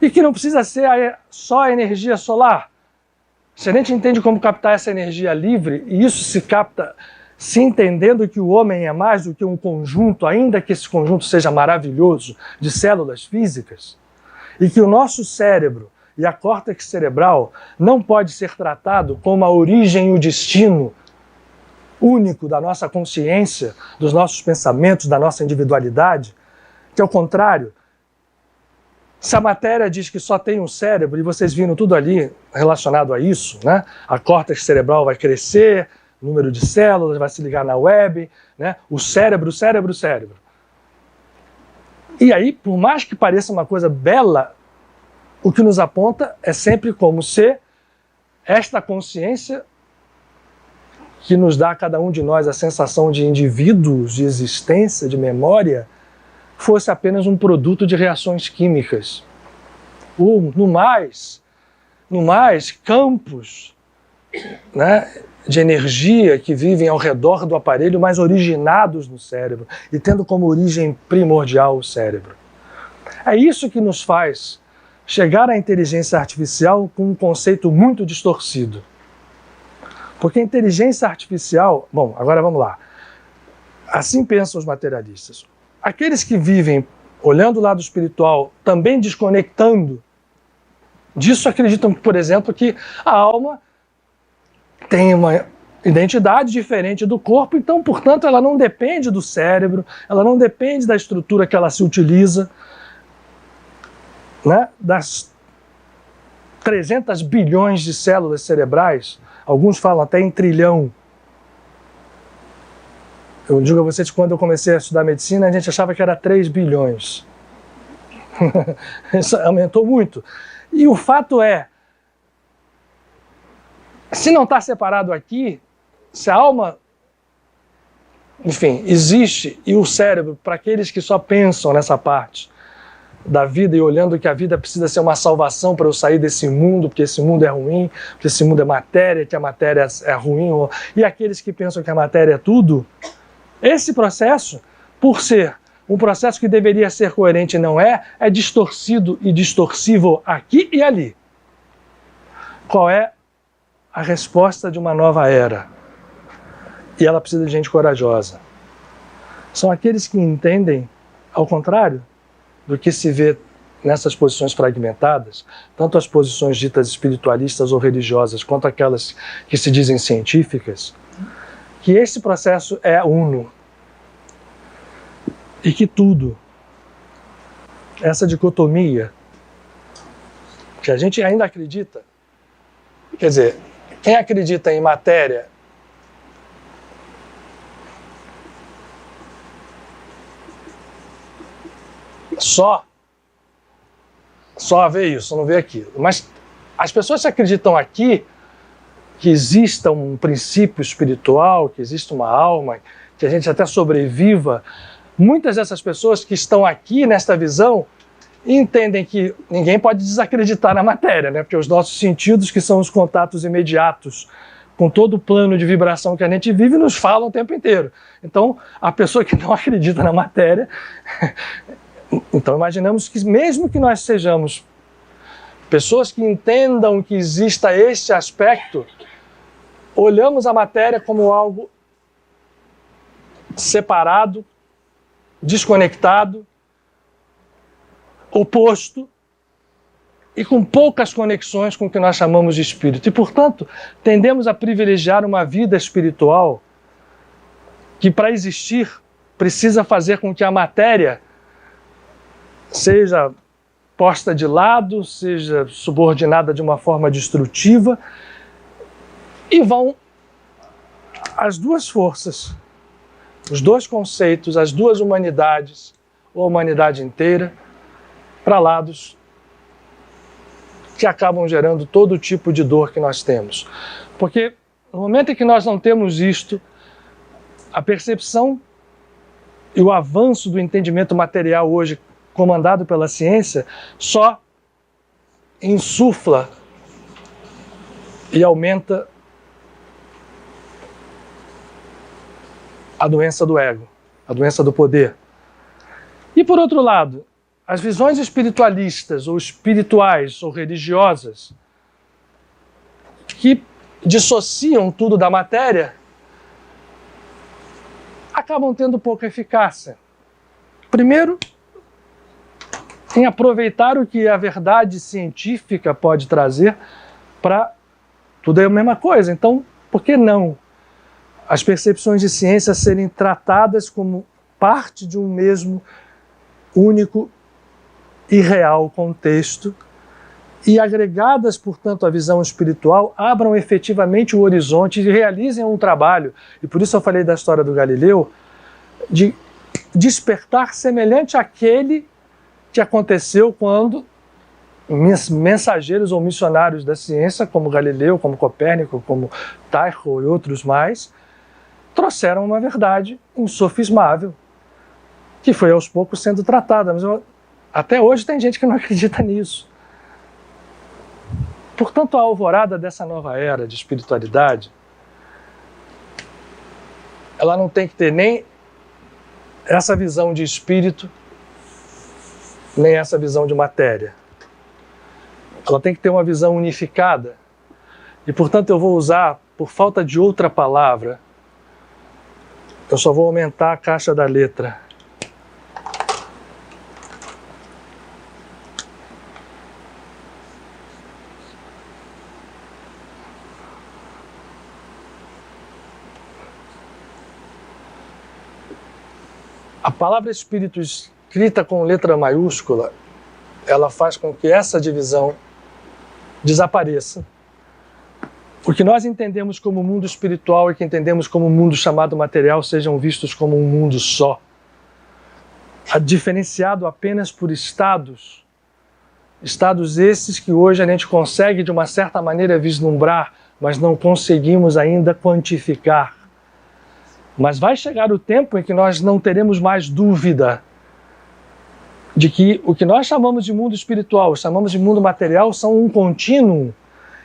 E que não precisa ser só a energia solar. Se a gente entende como captar essa energia livre, e isso se capta se entendendo que o homem é mais do que um conjunto, ainda que esse conjunto seja maravilhoso, de células físicas, e que o nosso cérebro e a córtex cerebral não pode ser tratado como a origem e o destino único da nossa consciência, dos nossos pensamentos, da nossa individualidade, que ao contrário, se a matéria diz que só tem um cérebro, e vocês viram tudo ali relacionado a isso, né? A córtex cerebral vai crescer, o número de células vai se ligar na web, né? O cérebro. E aí, por mais que pareça uma coisa bela, o que nos aponta é sempre como se esta consciência que nos dá a cada um de nós a sensação de indivíduos, de existência, de memória, fosse apenas um produto de reações químicas. Ou, no mais, campos, né, de energia que vivem ao redor do aparelho, mas originados no cérebro e tendo como origem primordial o cérebro. É isso que nos faz chegar à inteligência artificial com um conceito muito distorcido. Porque a inteligência artificial... Bom, agora vamos lá. Assim pensam os materialistas. Aqueles que vivem olhando o lado espiritual, também desconectando disso, acreditam, por exemplo, que a alma tem uma identidade diferente do corpo, então, portanto, ela não depende do cérebro, ela não depende da estrutura que ela se utiliza, né? Das 300 bilhões de células cerebrais, alguns falam até em trilhão. Eu digo a vocês que quando eu comecei a estudar medicina, a gente achava que era 3 bilhões. Isso aumentou muito. E o fato é, se não está separado aqui, se a alma, enfim, existe, e o cérebro, para aqueles que só pensam nessa parte da vida e olhando que a vida precisa ser uma salvação para eu sair desse mundo, porque esse mundo é ruim, porque esse mundo é matéria, que a matéria é ruim, e aqueles que pensam que a matéria é tudo, esse processo, por ser um processo que deveria ser coerente e não é distorcido e distorcível aqui e ali. Qual é a resposta de uma nova era. E ela precisa de gente corajosa. São aqueles que entendem, ao contrário do que se vê nessas posições fragmentadas, tanto as posições ditas espiritualistas ou religiosas, quanto aquelas que se dizem científicas, que esse processo é uno. E que tudo, essa dicotomia, que a gente ainda acredita, quer dizer, quem acredita em matéria só vê isso, não vê aquilo. Mas as pessoas que acreditam aqui que exista um princípio espiritual, que exista uma alma, que a gente até sobreviva, muitas dessas pessoas que estão aqui nesta visão entendem que ninguém pode desacreditar na matéria, né? Porque os nossos sentidos, que são os contatos imediatos com todo o plano de vibração que a gente vive, nos falam o tempo inteiro. Então, a pessoa que não acredita na matéria... Então, imaginamos que mesmo que nós sejamos pessoas que entendam que exista este aspecto, olhamos a matéria como algo separado, desconectado, oposto e com poucas conexões com o que nós chamamos de espírito. E, portanto, tendemos a privilegiar uma vida espiritual que, para existir, precisa fazer com que a matéria seja posta de lado, seja subordinada de uma forma destrutiva, e vão as duas forças, os dois conceitos, as duas humanidades, ou a humanidade inteira, para lados que acabam gerando todo tipo de dor que nós temos. Porque no momento em que nós não temos isto, a percepção e o avanço do entendimento material hoje, comandado pela ciência, só insufla e aumenta a doença do ego, a doença do poder. E por outro lado, as visões espiritualistas ou espirituais ou religiosas que dissociam tudo da matéria acabam tendo pouca eficácia. Primeiro, em aproveitar o que a verdade científica pode trazer para... Tudo é a mesma coisa, então por que não as percepções de ciência serem tratadas como parte de um mesmo único e real contexto e agregadas, portanto, à visão espiritual, abram efetivamente o horizonte e realizem um trabalho, e por isso eu falei da história do Galileu, de despertar semelhante àquele que aconteceu quando mensageiros ou missionários da ciência, como Galileu, como Copérnico, como Tycho e outros mais, trouxeram uma verdade insofismável, que foi aos poucos sendo tratada. Mas até hoje tem gente que não acredita nisso. Portanto, a alvorada dessa nova era de espiritualidade, ela não tem que ter nem essa visão de espírito, nem essa visão de matéria. Ela tem que ter uma visão unificada. E, portanto, eu vou usar, por falta de outra palavra, eu só vou aumentar a caixa da letra. A palavra espírito escrita com letra maiúscula, ela faz com que essa divisão desapareça. O que nós entendemos como mundo espiritual e que entendemos como mundo chamado material sejam vistos como um mundo só, diferenciado apenas por estados esses que hoje a gente consegue de uma certa maneira vislumbrar, mas não conseguimos ainda quantificar. Mas vai chegar o tempo em que nós não teremos mais dúvida de que o que nós chamamos de mundo espiritual, chamamos de mundo material, são um contínuo.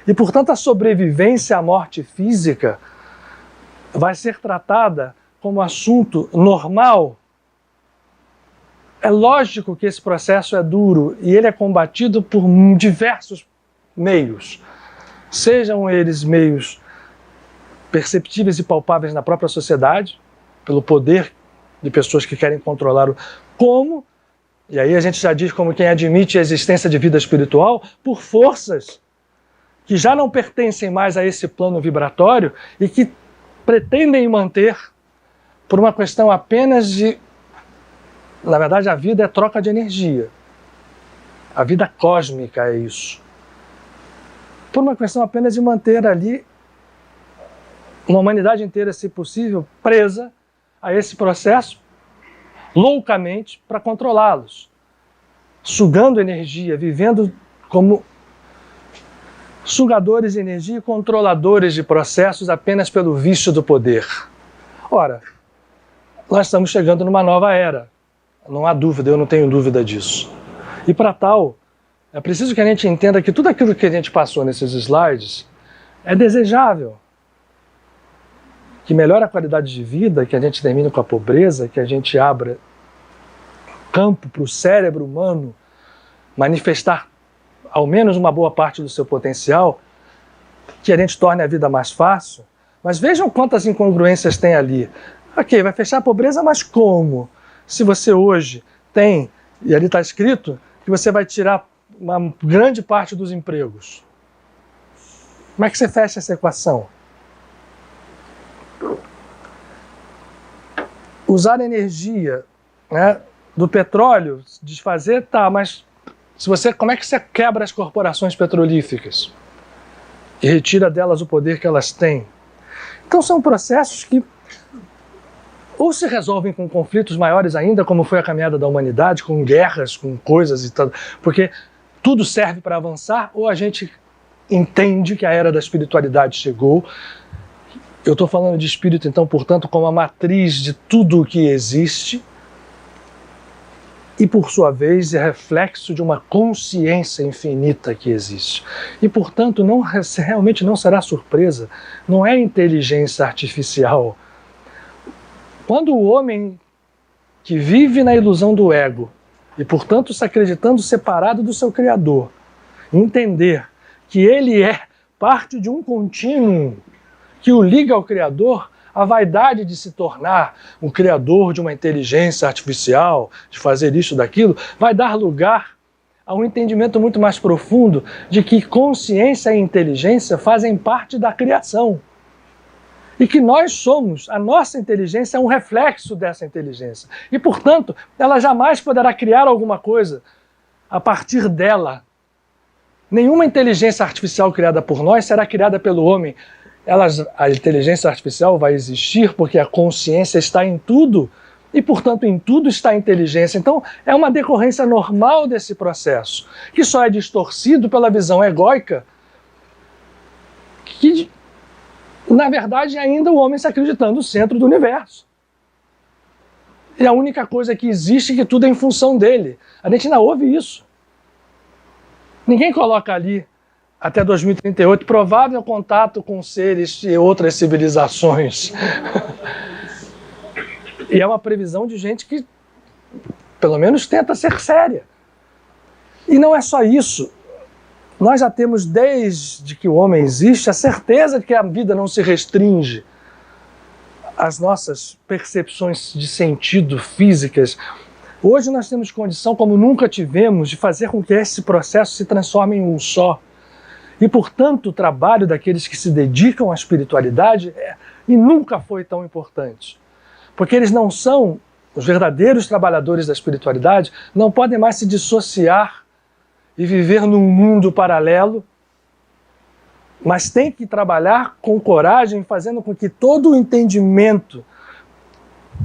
E, portanto, a sobrevivência à morte física vai ser tratada como assunto normal. É lógico que esse processo é duro e ele é combatido por diversos meios. sejam eles meios perceptíveis e palpáveis na própria sociedade, pelo poder de pessoas que querem controlar como, e aí a gente já diz como quem admite a existência de vida espiritual, por forças que já não pertencem mais a esse plano vibratório e que pretendem manter por uma questão apenas de... Na verdade, a vida é troca de energia. A vida cósmica é isso. Por uma questão apenas de manter ali uma humanidade inteira, se possível, presa a esse processo loucamente para controlá-los, sugando energia, vivendo como sugadores de energia e controladores de processos apenas pelo vício do poder. Ora, nós estamos chegando numa nova era, não há dúvida, eu não tenho dúvida disso. E para tal, é preciso que a gente entenda que tudo aquilo que a gente passou nesses slides é desejável. Que melhore a qualidade de vida, que a gente termine com a pobreza, que a gente abra campo para o cérebro humano manifestar ao menos uma boa parte do seu potencial, que a gente torne a vida mais fácil. Mas vejam quantas incongruências tem ali. Ok, vai fechar a pobreza, mas como? Se você hoje tem, e ali está escrito, que você vai tirar uma grande parte dos empregos. Como é que você fecha essa equação? Usar energia, né, do petróleo, desfazer, tá, mas como é que você quebra as corporações petrolíferas e retira delas o poder que elas têm? Então são processos que ou se resolvem com conflitos maiores ainda, como foi a caminhada da humanidade, com guerras, com coisas e tal, porque tudo serve para avançar, ou a gente entende que a era da espiritualidade chegou. Eu estou falando de espírito, então, portanto, como a matriz de tudo o que existe e, por sua vez, é reflexo de uma consciência infinita que existe. E, portanto, realmente não será surpresa, não é inteligência artificial. Quando o homem que vive na ilusão do ego e, portanto, se acreditando separado do seu Criador, entender que ele é parte de um contínuo que o liga ao Criador, a vaidade de se tornar o criador de uma inteligência artificial, de fazer isso, daquilo, vai dar lugar a um entendimento muito mais profundo de que consciência e inteligência fazem parte da criação. E que nós somos, a nossa inteligência é um reflexo dessa inteligência. E, portanto, ela jamais poderá criar alguma coisa a partir dela. Nenhuma inteligência artificial criada por nós será criada pelo homem. A inteligência artificial vai existir porque a consciência está em tudo e, portanto, em tudo está a inteligência. Então, é uma decorrência normal desse processo, que só é distorcido pela visão egóica, que, na verdade, ainda o homem se acreditando no centro do universo. E a única coisa que existe é que tudo é em função dele. A gente ainda ouve isso. Ninguém coloca ali, até 2038, provável contato com seres e outras civilizações. E é uma previsão de gente que, pelo menos, tenta ser séria. E não é só isso. Nós já temos, desde que o homem existe, a certeza de que a vida não se restringe às nossas percepções de sentido físicas. Hoje nós temos condição, como nunca tivemos, de fazer com que esse processo se transforme em um só. E, portanto, o trabalho daqueles que se dedicam à espiritualidade e nunca foi tão importante. Porque eles não são, os verdadeiros trabalhadores da espiritualidade, não podem mais se dissociar e viver num mundo paralelo, mas têm que trabalhar com coragem, fazendo com que todo o entendimento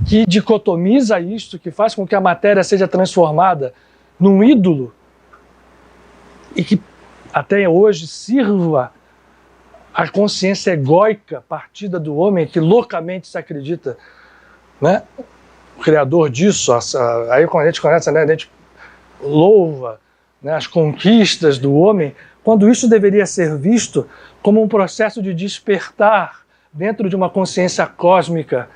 que dicotomiza isto, que faz com que a matéria seja transformada num ídolo e que até hoje sirva a consciência egóica partida do homem que loucamente se acredita, né, o criador disso. Aí quando a gente conhece, né, a gente louva, né, as conquistas do homem, quando isso deveria ser visto como um processo de despertar dentro de uma consciência cósmica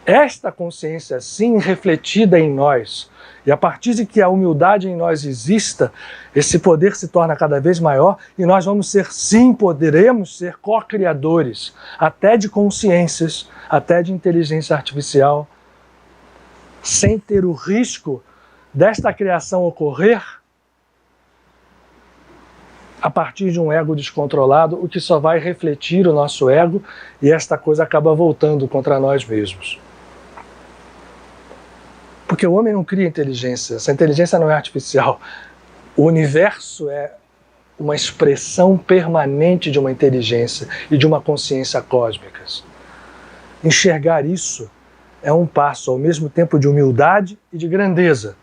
esta consciência, sim, refletida em nós, e a partir de que a humildade em nós exista, esse poder se torna cada vez maior e nós vamos ser, sim, poderemos ser co-criadores, até de consciências, até de inteligência artificial, sem ter o risco desta criação ocorrer a partir de um ego descontrolado, o que só vai refletir o nosso ego e esta coisa acaba voltando contra nós mesmos. Porque o homem não cria inteligência, essa inteligência não é artificial. O universo é uma expressão permanente de uma inteligência e de uma consciência cósmicas. Enxergar isso é um passo ao mesmo tempo de humildade e de grandeza,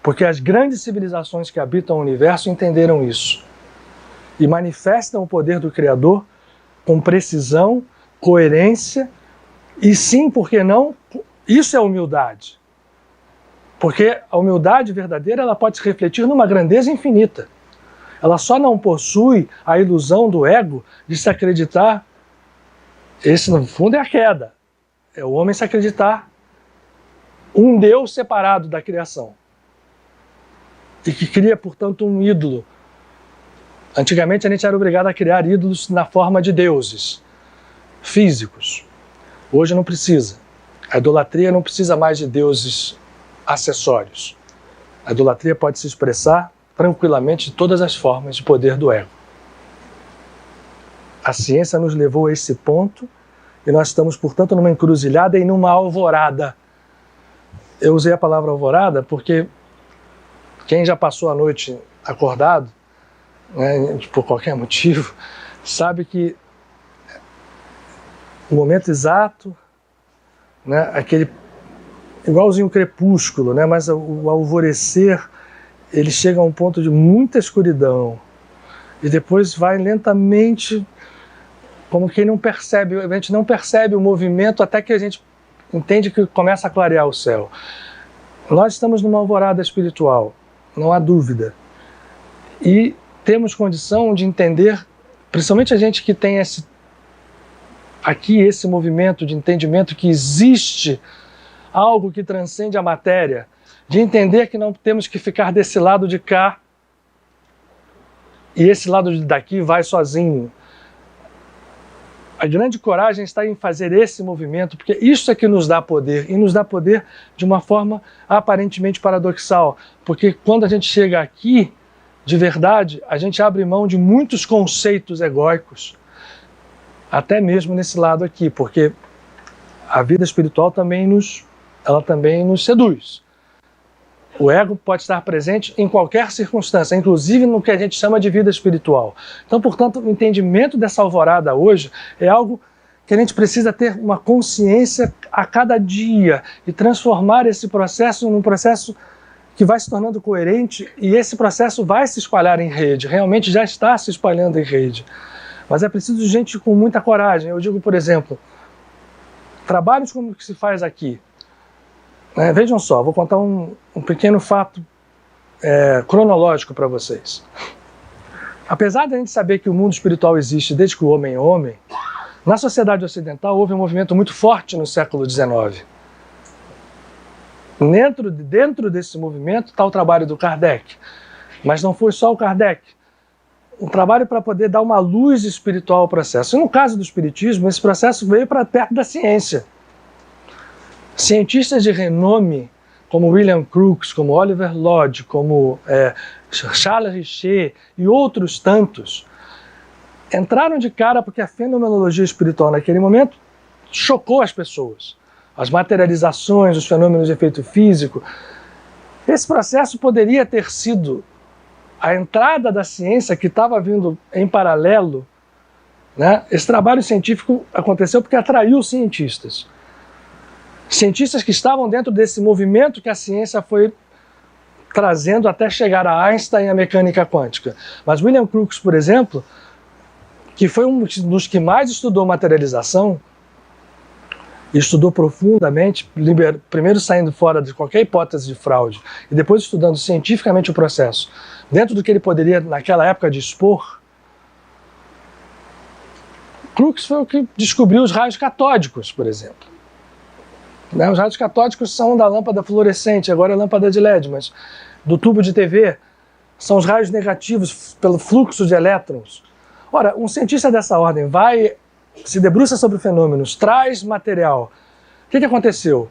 porque as grandes civilizações que habitam o universo entenderam isso e manifestam o poder do Criador com precisão, coerência e sim, por que não, isso é humildade. Porque a humildade verdadeira ela pode se refletir numa grandeza infinita. Ela só não possui a ilusão do ego de se acreditar, esse no fundo é a queda, é o homem se acreditar um Deus separado da criação e que cria, portanto, um ídolo. Antigamente a gente era obrigado a criar ídolos na forma de deuses físicos. Hoje não precisa. A idolatria não precisa mais de deuses acessórios. A idolatria pode se expressar tranquilamente de todas as formas de poder do ego. A ciência nos levou a esse ponto e nós estamos, portanto, numa encruzilhada e numa alvorada. Eu usei a palavra alvorada porque quem já passou a noite acordado, né, por qualquer motivo, sabe que o momento exato, né, aquele igualzinho o crepúsculo, né, mas o alvorecer, ele chega a um ponto de muita escuridão e depois vai lentamente, como quem não percebe, a gente não percebe o movimento até que a gente entende que começa a clarear o céu. Nós estamos numa alvorada espiritual, não há dúvida. E temos condição de entender, principalmente a gente que tem esse movimento de entendimento que existe algo que transcende a matéria, de entender que não temos que ficar desse lado de cá e esse lado daqui vai sozinho. A grande coragem está em fazer esse movimento, porque isso é que nos dá poder, e nos dá poder de uma forma aparentemente paradoxal, porque quando a gente chega aqui, de verdade, a gente abre mão de muitos conceitos egóicos, até mesmo nesse lado aqui, porque a vida espiritual também nos seduz. O ego pode estar presente em qualquer circunstância, inclusive no que a gente chama de vida espiritual. Então, portanto, o entendimento dessa alvorada hoje é algo que a gente precisa ter uma consciência a cada dia e transformar esse processo num processo que vai se tornando coerente e esse processo vai se espalhar em rede, realmente já está se espalhando em rede. Mas é preciso gente com muita coragem. Eu digo, por exemplo, trabalhos como o que se faz aqui. Vejam só, vou contar um pequeno fato cronológico para vocês. Apesar de a gente saber que o mundo espiritual existe desde que o homem é homem, na sociedade ocidental houve um movimento muito forte no século XIX. Dentro desse movimento está o trabalho do Kardec, mas não foi só o Kardec. Um trabalho para poder dar uma luz espiritual ao processo. E no caso do espiritismo, esse processo veio para perto da ciência. Cientistas de renome, como William Crookes, como Oliver Lodge, como Charles Richer e outros tantos, entraram de cara porque a fenomenologia espiritual naquele momento chocou as pessoas. As materializações, os fenômenos de efeito físico. Esse processo poderia ter sido a entrada da ciência que estava vindo em paralelo, né? Esse trabalho científico aconteceu porque atraiu cientistas. Cientistas que estavam dentro desse movimento que a ciência foi trazendo até chegar a Einstein e a mecânica quântica. Mas William Crookes, por exemplo, que foi um dos que mais estudou materialização, e estudou profundamente, primeiro saindo fora de qualquer hipótese de fraude, e depois estudando cientificamente o processo, dentro do que ele poderia, naquela época, dispor. Crookes foi o que descobriu os raios catódicos, por exemplo. Né? Os raios catódicos são da lâmpada fluorescente, agora é lâmpada de LED, mas do tubo de TV são os raios negativos pelo fluxo de elétrons. Ora, um cientista dessa ordem se debruça sobre fenômenos, traz material. O que aconteceu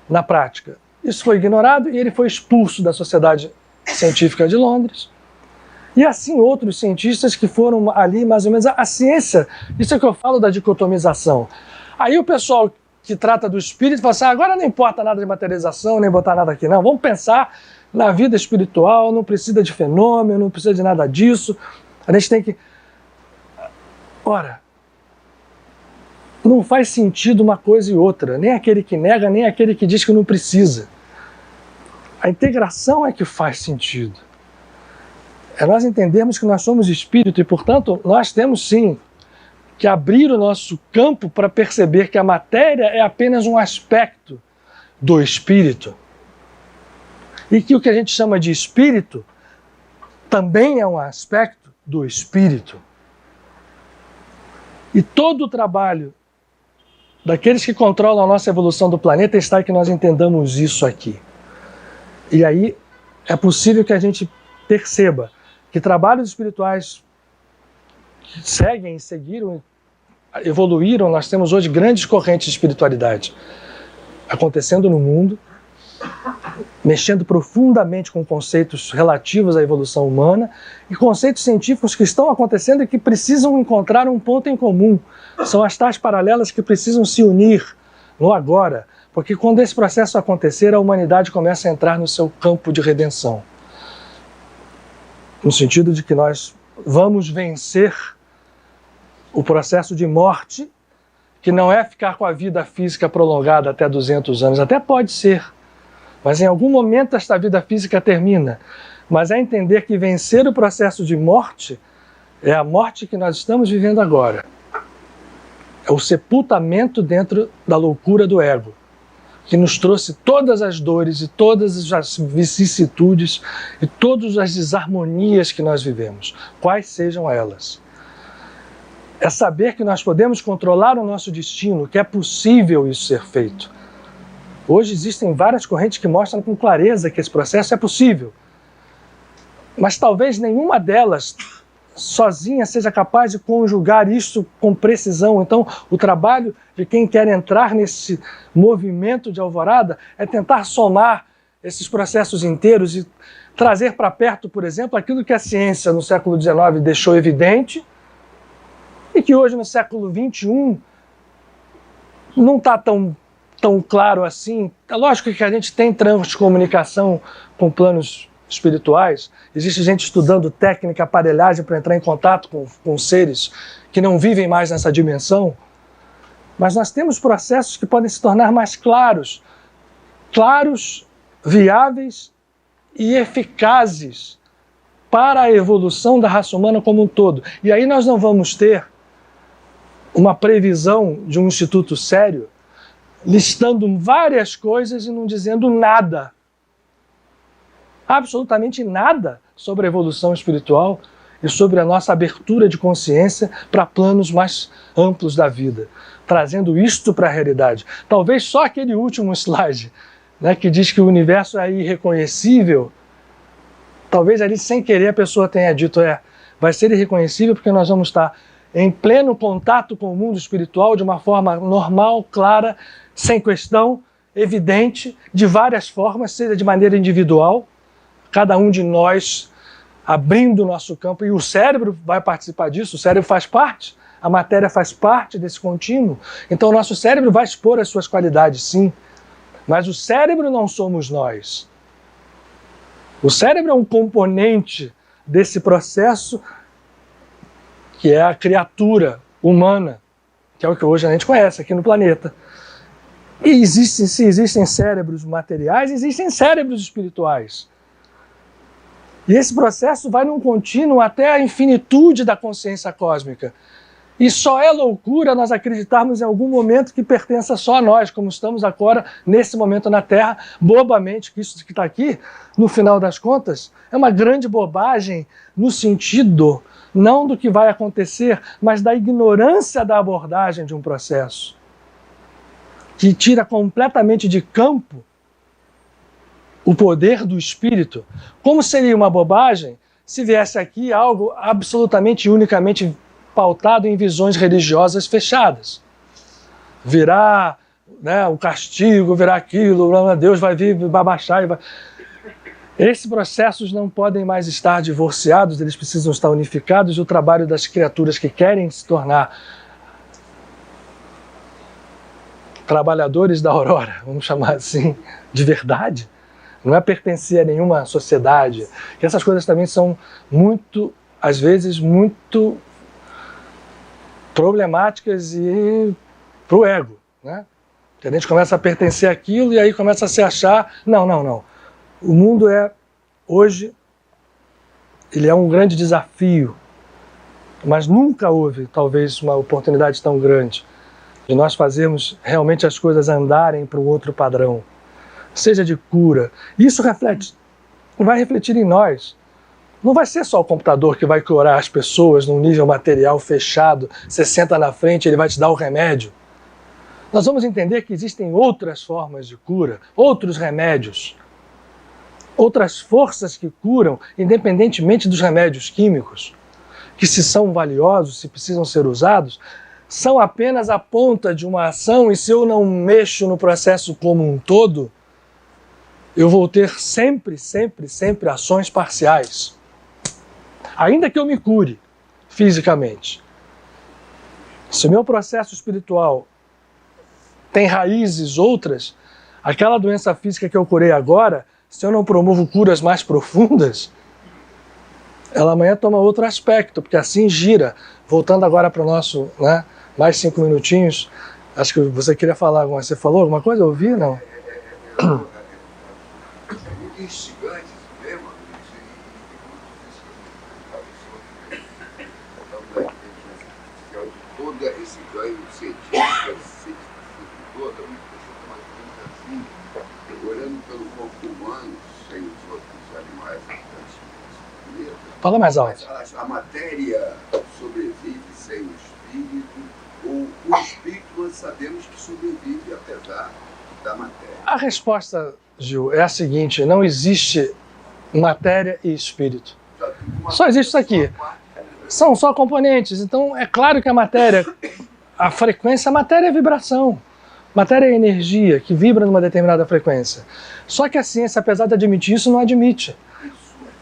na prática? Isso foi ignorado e ele foi expulso da Sociedade Científica de Londres. E assim outros cientistas que foram ali mais ou menos a ciência. Isso é que eu falo da dicotomização. Aí o pessoal que trata do espírito fala assim, agora não importa nada de materialização, nem botar nada aqui não, vamos pensar na vida espiritual, não precisa de fenômeno, não precisa de nada disso, a gente tem que... Ora, não faz sentido uma coisa e outra, nem aquele que nega, nem aquele que diz que não precisa. A integração é que faz sentido. É nós entendermos que nós somos espírito e, portanto, nós temos sim que abrir o nosso campo para perceber que a matéria é apenas um aspecto do espírito. E que o que a gente chama de espírito também é um aspecto do espírito. E todo o trabalho daqueles que controlam a nossa evolução do planeta está em que nós entendamos isso aqui. E aí é possível que a gente perceba que trabalhos espirituais que seguiram, evoluíram, nós temos hoje grandes correntes de espiritualidade acontecendo no mundo, mexendo profundamente com conceitos relativos à evolução humana e conceitos científicos que estão acontecendo e que precisam encontrar um ponto em comum. São as tais paralelas que precisam se unir no agora, porque quando esse processo acontecer, a humanidade começa a entrar no seu campo de redenção. No sentido de que nós vamos vencer o processo de morte, que não é ficar com a vida física prolongada até 200 anos, até pode ser, mas em algum momento esta vida física termina. Mas é entender que vencer o processo de morte é a morte que nós estamos vivendo agora. É o sepultamento dentro da loucura do ego, que nos trouxe todas as dores e todas as vicissitudes e todas as desarmonias que nós vivemos, quais sejam elas. É saber que nós podemos controlar o nosso destino, que é possível isso ser feito. Hoje existem várias correntes que mostram com clareza que esse processo é possível, mas talvez nenhuma delas sozinha seja capaz de conjugar isso com precisão. Então, o trabalho de quem quer entrar nesse movimento de alvorada é tentar somar esses processos inteiros e trazer para perto, por exemplo, aquilo que a ciência no século XIX deixou evidente e que hoje, no século XXI, não está tão claro assim. É lógico que a gente tem transcomunicação com planos espirituais, existe gente estudando técnica, aparelhagem para entrar em contato com seres que não vivem mais nessa dimensão, mas nós temos processos que podem se tornar mais claros, viáveis e eficazes para a evolução da raça humana como um todo. E aí nós não vamos ter uma previsão de um instituto sério listando várias coisas e não dizendo nada, absolutamente nada sobre a evolução espiritual e sobre a nossa abertura de consciência para planos mais amplos da vida, trazendo isto para a realidade. Talvez só aquele último slide, né, que diz que o universo é irreconhecível, talvez ali sem querer a pessoa tenha dito, vai ser irreconhecível porque nós vamos estar em pleno contato com o mundo espiritual de uma forma normal, clara, sem questão, evidente, de várias formas, seja de maneira individual, cada um de nós abrindo o nosso campo, e o cérebro vai participar disso, o cérebro faz parte, a matéria faz parte desse contínuo, então o nosso cérebro vai expor as suas qualidades, sim, mas o cérebro não somos nós. O cérebro é um componente desse processo que é a criatura humana, que é o que hoje a gente conhece aqui no planeta. E se existem cérebros materiais, existem cérebros espirituais. E esse processo vai num contínuo até a infinitude da consciência cósmica. E só é loucura nós acreditarmos em algum momento que pertença só a nós, como estamos agora, nesse momento na Terra, bobamente, que isso que está aqui, no final das contas, é uma grande bobagem no sentido, não do que vai acontecer, mas da ignorância da abordagem de um processo. que tira completamente de campo o poder do Espírito, como seria uma bobagem se viesse aqui algo absolutamente e unicamente pautado em visões religiosas fechadas. Virá, né, o castigo, virá aquilo, Deus vai vir, vai baixar e vai... Esses processos não podem mais estar divorciados, eles precisam estar unificados, e o trabalho das criaturas que querem se tornar trabalhadores da aurora, vamos chamar assim, de verdade, não é pertencer a nenhuma sociedade, que essas coisas também são muito, às vezes, muito problemáticas e para o ego, né? Que a gente começa a pertencer àquilo e aí começa a se achar, não. O mundo hoje, ele é um grande desafio, mas nunca houve, talvez, uma oportunidade tão grande de nós fazermos realmente as coisas andarem para um outro padrão, seja de cura. Isso vai refletir em nós. Não vai ser só o computador que vai curar as pessoas num nível material fechado, você senta na frente e ele vai te dar o remédio. Nós vamos entender que existem outras formas de cura, outros remédios, outras forças que curam, independentemente dos remédios químicos, que se são valiosos, se precisam ser usados, são apenas a ponta de uma ação, e se eu não mexo no processo como um todo, eu vou ter sempre ações parciais. Ainda que eu me cure fisicamente. Se o meu processo espiritual tem raízes outras, aquela doença física que eu curei agora, se eu não promovo curas mais profundas, ela amanhã toma outro aspecto, porque assim gira. Voltando agora para o nosso, né, mais 5 minutinhos, acho que você queria falar, você falou alguma coisa? Eu ouvi, não? Instigante mesmo, todo esse ganho científico, toda assim, olhando pelo corpo humano, sem os outros animais, fala mais alto. A matéria sobrevive sem o espírito, ou o espírito nós sabemos que sobrevive apesar da matéria? A resposta, Gil, é a seguinte: não existe matéria e espírito. Só existe isso aqui. São só componentes. Então é claro que a matéria, a frequência, a matéria é vibração. Matéria é energia que vibra numa determinada frequência. Só que a ciência, apesar de admitir isso, não admite.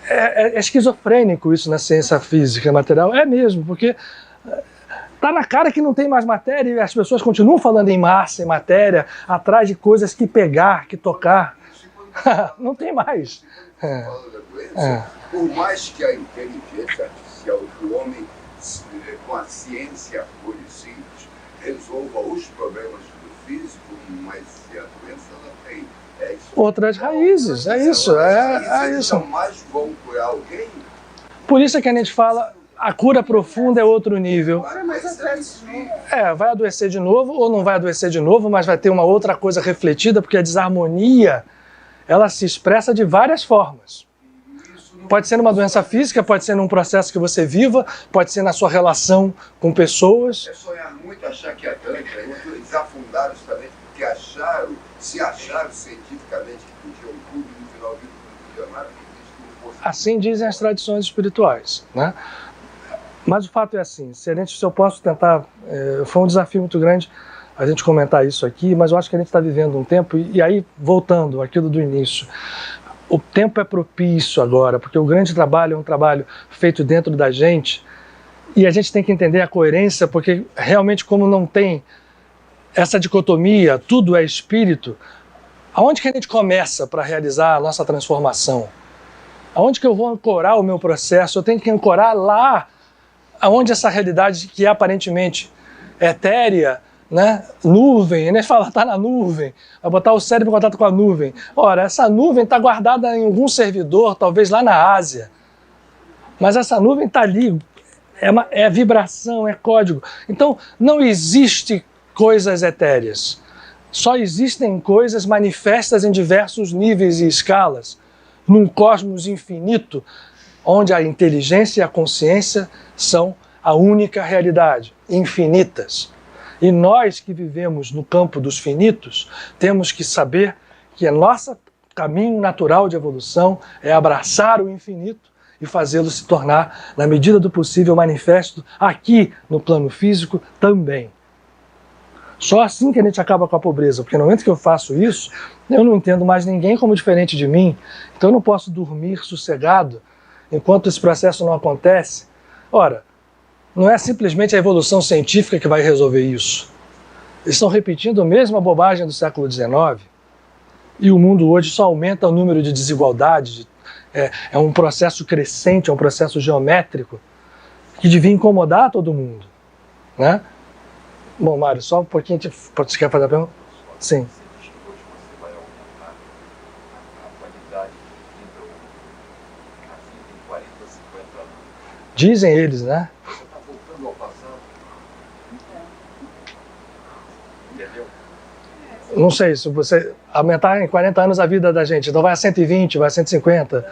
É esquizofrênico isso na ciência física material. É mesmo, porque está na cara que não tem mais matéria e as pessoas continuam falando em massa, em matéria, atrás de coisas que pegar, que tocar. Não tem mais. Por mais que a inteligência artificial do homem, com a ciência pura e simples, resolva os problemas do físico, mas se a doença ela tem outras raízes, é isso. Isso. Mais vão curar alguém? Por isso é que a gente fala, a cura profunda é outro nível. Vai adoecer de novo, ou não vai adoecer de novo, mas vai ter uma outra coisa refletida, porque a desarmonia, ela se expressa de várias formas. Pode ser numa doença física, pode ser num processo que você viva, pode ser na sua relação com pessoas. É sonhar muito, achar que é tanto, eles afundaram justamente porque se acharam cientificamente que podiam tudo e no final viram que não podia nada. Assim dizem as tradições espirituais, né? Mas o fato é assim, se eu posso tentar, foi um desafio muito grande a gente comentar isso aqui, mas eu acho que a gente está vivendo um tempo, e aí voltando àquilo do início, o tempo é propício agora, porque o grande trabalho é um trabalho feito dentro da gente, e a gente tem que entender a coerência, porque realmente como não tem essa dicotomia, tudo é espírito, aonde que a gente começa para realizar a nossa transformação? Aonde que eu vou ancorar o meu processo? Eu tenho que ancorar lá, aonde essa realidade que é aparentemente etérea, né? Nuvem, nem fala, está na nuvem, vai botar o cérebro em contato com a nuvem. Ora, essa nuvem está guardada em algum servidor, talvez lá na Ásia, mas essa nuvem está ali, é vibração, é código. Então, não existe coisas etéreas, só existem coisas manifestas em diversos níveis e escalas, num cosmos infinito, onde a inteligência e a consciência são a única realidade, infinitas. E nós que vivemos no campo dos finitos, temos que saber que o nosso caminho natural de evolução é abraçar o infinito e fazê-lo se tornar, na medida do possível, manifesto aqui no plano físico também. Só assim que a gente acaba com a pobreza, porque no momento que eu faço isso, eu não entendo mais ninguém como diferente de mim, então eu não posso dormir sossegado enquanto esse processo não acontece. Ora, não é simplesmente a evolução científica que vai resolver isso. Eles estão repetindo a mesma bobagem do século XIX, e o mundo hoje só aumenta o número de desigualdades, é um processo crescente, é um processo geométrico, que devia incomodar todo mundo, né? Bom, Mário, só um pouquinho, você quer fazer a pergunta? Sim. Dizem eles, né? Não sei, se você aumentar em 40 anos a vida da gente, então vai a 120, vai a 150.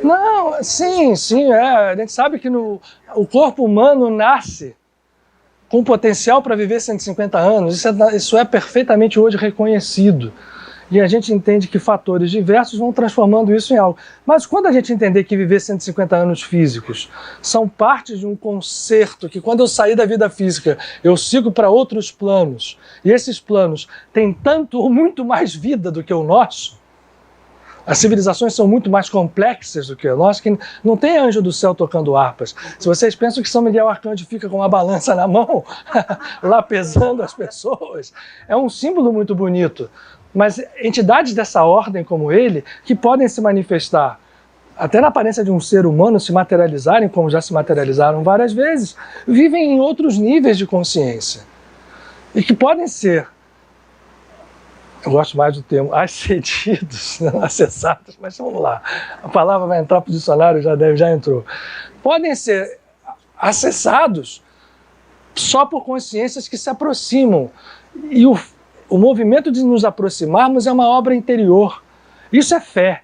Não, sim, a gente sabe que o corpo humano nasce com potencial para viver 150 anos, isso é perfeitamente hoje reconhecido. E a gente entende que fatores diversos vão transformando isso em algo. Mas quando a gente entender que viver 150 anos físicos são parte de um concerto, que quando eu sair da vida física, eu sigo para outros planos, e esses planos têm tanto ou muito mais vida do que o nosso, as civilizações são muito mais complexas do que o nosso, que não tem anjo do céu tocando harpas. Se vocês pensam que São Miguel Arcanjo fica com uma balança na mão, lá pesando as pessoas, é um símbolo muito bonito. Mas entidades dessa ordem como ele, que podem se manifestar, até na aparência de um ser humano, se materializarem, como já se materializaram várias vezes, vivem em outros níveis de consciência. E que podem ser, eu gosto mais do termo, ascedidos, não acessados, mas vamos lá. A palavra vai entrar para o dicionário, já entrou. Podem ser acessados só por consciências que se aproximam. E o movimento de nos aproximarmos é uma obra interior. Isso é fé.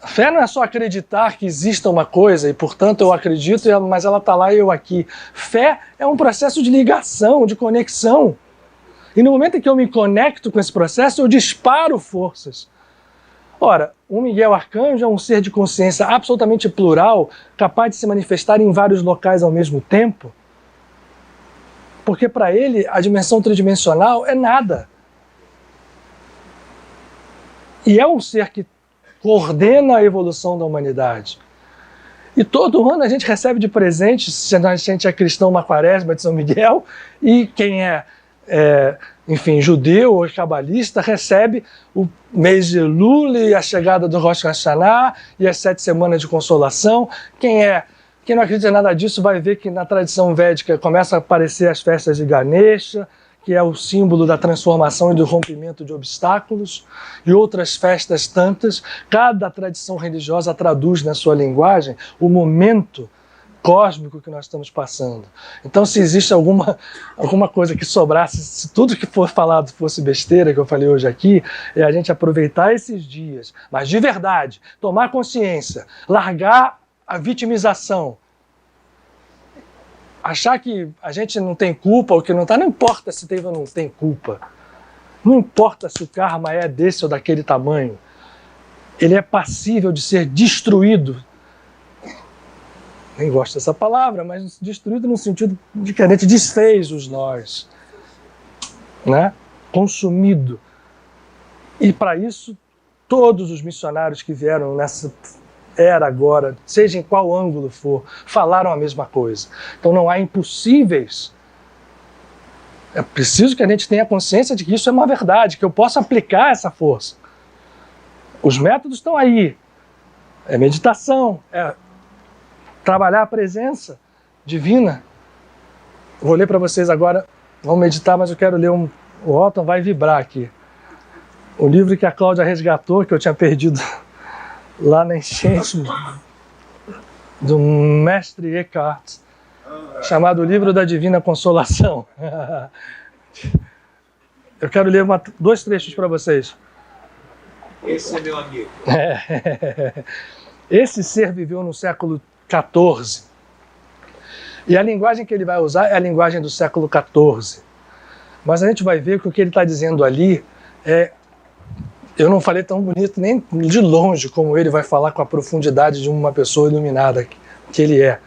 Fé não é só acreditar que exista uma coisa e, portanto, eu acredito, mas ela está lá e eu aqui. Fé é um processo de ligação, de conexão. E no momento em que eu me conecto com esse processo, eu disparo forças. Ora, o Miguel Arcanjo é um ser de consciência absolutamente plural, capaz de se manifestar em vários locais ao mesmo tempo, porque para ele a dimensão tridimensional é nada. E é um ser que coordena a evolução da humanidade. E todo ano a gente recebe de presente, se a gente é cristão, uma quaresma de São Miguel, e quem enfim, judeu ou cabalista, recebe o mês de Elul e a chegada do Rosh Hashanah e as 7 semanas de consolação. Quem não acredita em nada disso vai ver que na tradição védica começa a aparecer as festas de Ganesha, que é o símbolo da transformação e do rompimento de obstáculos, e outras festas tantas. Cada tradição religiosa traduz na sua linguagem o momento cósmico que nós estamos passando. Então, se existe alguma coisa que sobrasse, se tudo que for falado fosse besteira, que eu falei hoje aqui, é a gente aproveitar esses dias, mas de verdade, tomar consciência, largar a vitimização, achar que a gente não tem culpa ou que não importa se tem ou não tem culpa, não importa se o karma é desse ou daquele tamanho, ele é passível de ser destruído. Nem gosto dessa palavra, mas destruído no sentido de que a gente desfez os nós, né? Consumido. E para isso, todos os missionários que vieram nessa era agora, seja em qual ângulo for, falaram a mesma coisa. Então não há impossíveis. É preciso que a gente tenha consciência de que isso é uma verdade, que eu possa aplicar essa força. Os métodos estão aí. É meditação, é trabalhar a presença divina. Vou ler para vocês agora, vamos meditar, mas eu quero ler o Otton vai vibrar aqui. O livro que a Cláudia resgatou, que eu tinha perdido lá na enchente do mestre Eckhart, chamado Livro da Divina Consolação. Eu quero ler 2 trechos para vocês. Esse é meu amigo. Esse ser viveu no século XIV, E a linguagem que ele vai usar é a linguagem do século XIV. Mas a gente vai ver que o que ele está dizendo ali é... Eu não falei tão bonito nem de longe como ele vai falar com a profundidade de uma pessoa iluminada que ele é.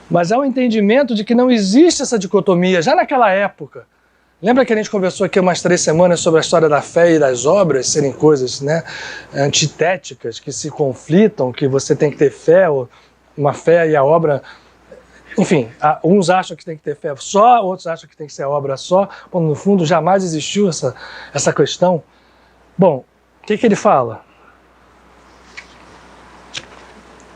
Mas é um entendimento de que não existe essa dicotomia, já naquela época. Lembra que a gente conversou aqui umas 3 semanas sobre a história da fé e das obras serem coisas, né, antitéticas, que se conflitam, que você tem que ter fé, uma fé e a obra... Enfim, uns acham que tem que ter fé só, outros acham que tem que ser obra só, quando no fundo jamais existiu essa questão. Bom, o que ele fala?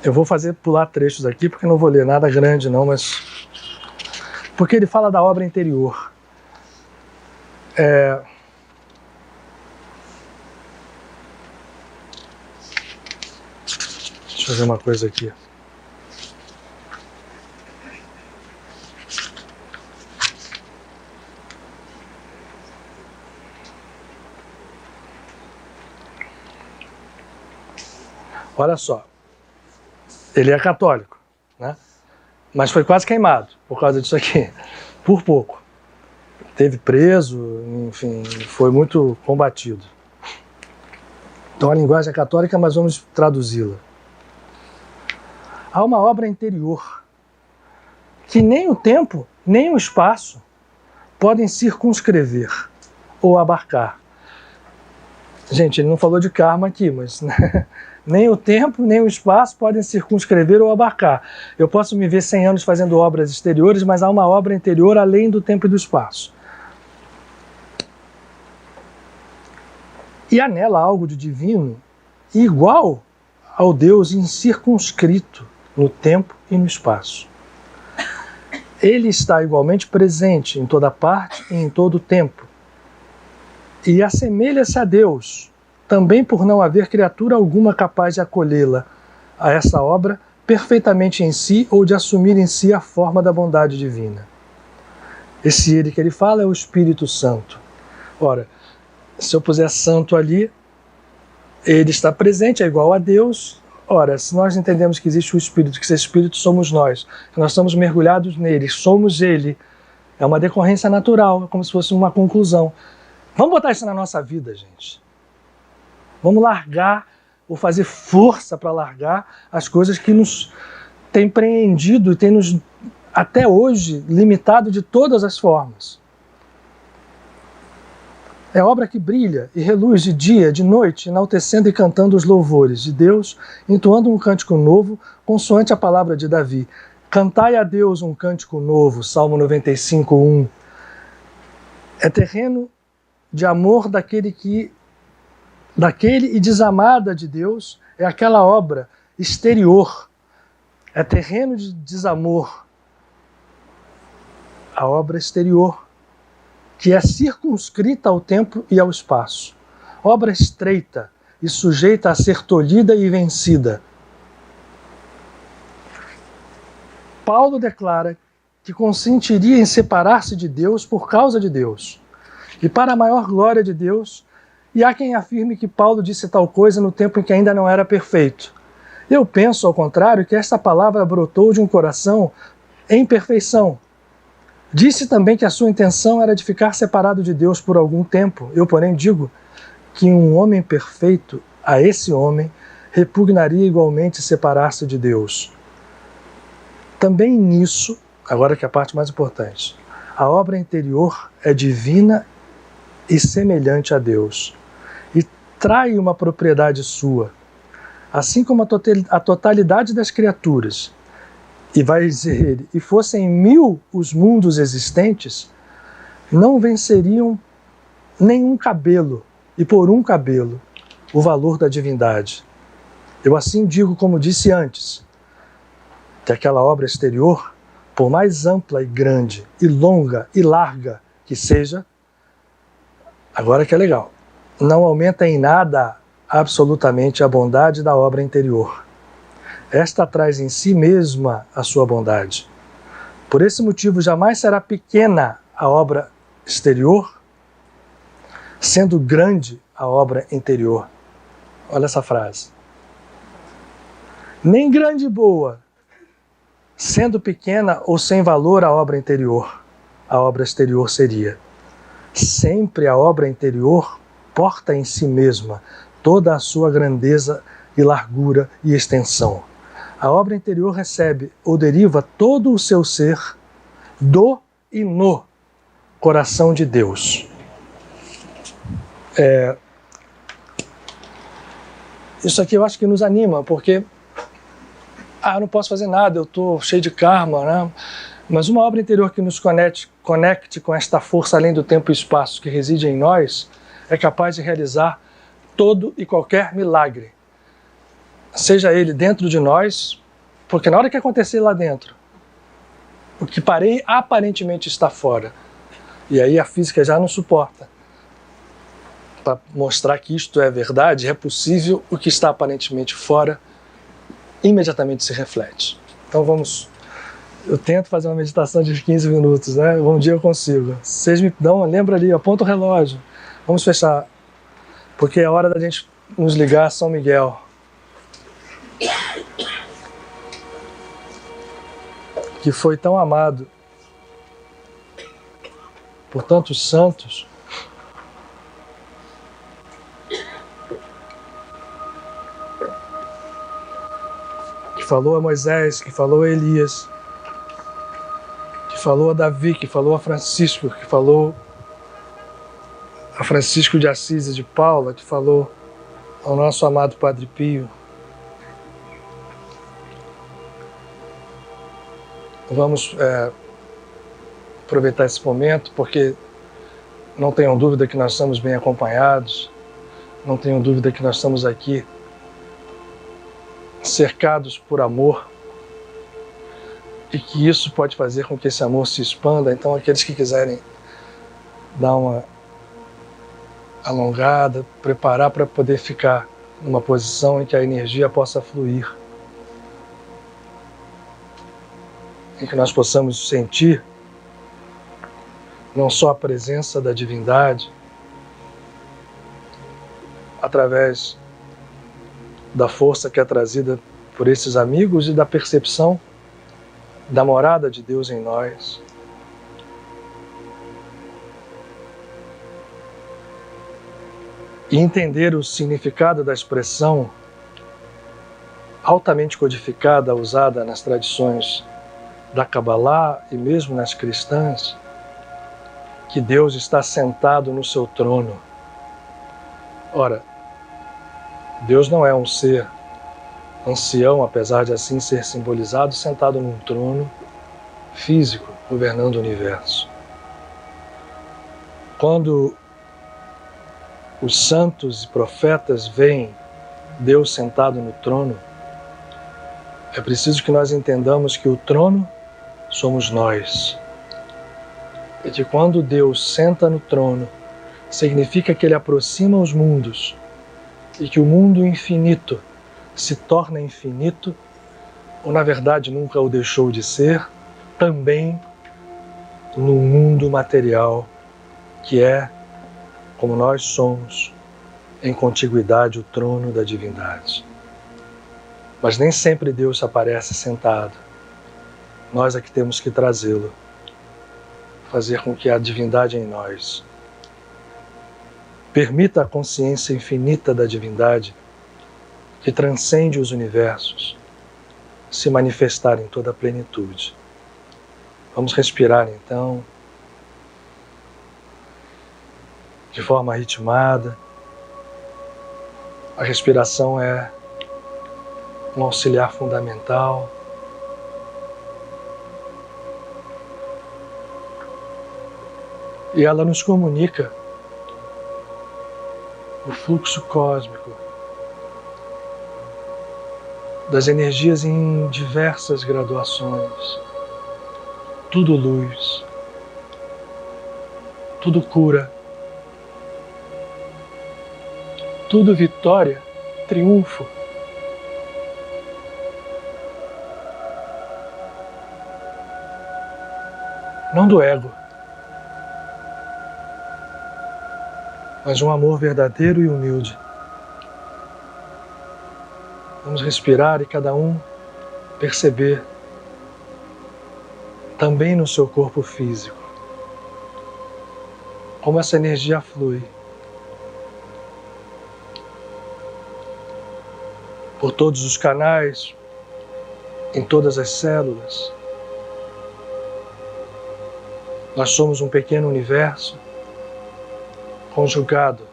Eu vou pular trechos aqui, porque não vou ler nada grande não, mas... Porque ele fala da obra interior. Deixa eu ver uma coisa aqui. Olha só, ele é católico, né? Mas foi quase queimado por causa disso aqui, por pouco. Teve preso, enfim, foi muito combatido. Então a linguagem é católica, mas vamos traduzi-la. Há uma obra interior que nem o tempo, nem o espaço podem circunscrever ou abarcar. Gente, ele não falou de karma aqui, mas... Né? Nem o tempo, nem o espaço podem circunscrever ou abarcar. Eu posso me ver 100 anos fazendo obras exteriores, mas há uma obra interior além do tempo e do espaço. E há nela algo de divino igual ao Deus incircunscrito no tempo e no espaço. Ele está igualmente presente em toda parte e em todo o tempo. E assemelha-se a Deus, também por não haver criatura alguma capaz de acolhê-la a essa obra perfeitamente em si ou de assumir em si a forma da bondade divina. Esse ele que ele fala é o Espírito Santo. Ora, se eu puser santo ali, ele está presente, é igual a Deus. Ora, se nós entendemos que existe o Espírito, que esse Espírito somos nós, que nós estamos mergulhados nele, somos ele, é uma decorrência natural, é como se fosse uma conclusão. Vamos botar isso na nossa vida, gente. Vamos largar, ou fazer força para largar as coisas que nos têm preendido e têm nos, até hoje, limitado de todas as formas. É obra que brilha e reluz de dia, de noite, enaltecendo e cantando os louvores de Deus, entoando um cântico novo, consoante a palavra de Davi. Cantai a Deus um cântico novo, Salmo 95, 1. É terreno de amor daquele e desamada de Deus, é aquela obra exterior, é terreno de desamor, a obra exterior, que é circunscrita ao tempo e ao espaço, obra estreita e sujeita a ser tolhida e vencida. Paulo declara que consentiria em separar-se de Deus por causa de Deus, e para a maior glória de Deus. E há quem afirme que Paulo disse tal coisa no tempo em que ainda não era perfeito. Eu penso, ao contrário, que esta palavra brotou de um coração em perfeição. Disse também que a sua intenção era de ficar separado de Deus por algum tempo. Eu, porém, digo que um homem perfeito, a esse homem, repugnaria igualmente separar-se de Deus. Também nisso, agora que é a parte mais importante, a obra interior é divina e semelhante a Deus, e trai uma propriedade sua, assim como a totalidade das criaturas. E vai dizer ele, e fossem 1000 os mundos existentes, não venceriam nenhum cabelo, e por um cabelo, o valor da divindade. Eu assim digo, como disse antes, que aquela obra exterior, por mais ampla e grande, e longa e larga que seja, agora que é legal, não aumenta em nada absolutamente a bondade da obra interior. Esta traz em si mesma a sua bondade. Por esse motivo, jamais será pequena a obra exterior, sendo grande a obra interior. Olha essa frase. Nem grande e boa Sendo pequena ou sem valor a obra interior, a obra exterior seria. Sempre a obra interior porta em si mesma toda a sua grandeza e largura e extensão. A obra interior recebe ou deriva todo o seu ser do e no coração de Deus. Isso aqui eu acho que nos anima, porque eu não posso fazer nada, eu estou cheio de karma, né? Mas uma obra interior que nos conecte com esta força além do tempo e espaço que reside em nós é capaz de realizar todo e qualquer milagre. Seja ele dentro de nós, porque na hora que acontecer lá dentro, o que aparentemente está fora, e aí a física já não suporta. Para mostrar que isto é verdade, é possível, o que está aparentemente fora imediatamente se reflete. Então eu tento fazer uma meditação de 15 minutos, né? Um dia eu consigo. Vocês me dão, lembra ali, aponta o relógio. Vamos fechar, porque é hora da gente nos ligar a São Miguel, que foi tão amado por tantos santos, que falou a Moisés, que falou a Elias, que falou a Davi, que falou a Francisco, que falou a Francisco de Assis e de Paula, que falou ao nosso amado Padre Pio. Vamos aproveitar esse momento, porque não tenham dúvida que nós estamos bem acompanhados, não tenham dúvida que nós estamos aqui cercados por amor, e que isso pode fazer com que esse amor se expanda. Então, aqueles que quiserem dar uma alongada, preparar para poder ficar numa posição em que a energia possa fluir, em que nós possamos sentir não só a presença da divindade através da força que é trazida por esses amigos e da percepção da morada de Deus em nós. E entender o significado da expressão altamente codificada, usada nas tradições da Kabbalah e mesmo nas cristãs, que Deus está sentado no seu trono. Ora, Deus não é um ser ancião, apesar de assim ser simbolizado, sentado num trono físico, governando o universo. Quando os santos e profetas veem Deus sentado no trono, é preciso que nós entendamos que o trono somos nós. E que quando Deus senta no trono, significa que Ele aproxima os mundos, e que o mundo infinito se torna infinito, ou na verdade nunca o deixou de ser, também no mundo material, que é, como nós somos, em contiguidade o trono da divindade. Mas nem sempre Deus aparece sentado. Nós é que temos que trazê-lo, fazer com que a divindade em nós permita a consciência infinita da divindade, que transcende os universos, se manifestar em toda a plenitude. Vamos respirar então, de forma ritmada. A respiração é um auxiliar fundamental. E ela nos comunica o fluxo cósmico das energias em diversas graduações. Tudo luz, tudo cura, tudo vitória, triunfo. Não do ego, mas um amor verdadeiro e humilde. Vamos respirar e cada um perceber também no seu corpo físico. Como essa energia flui por todos os canais, em todas as células. Nós somos um pequeno universo conjugado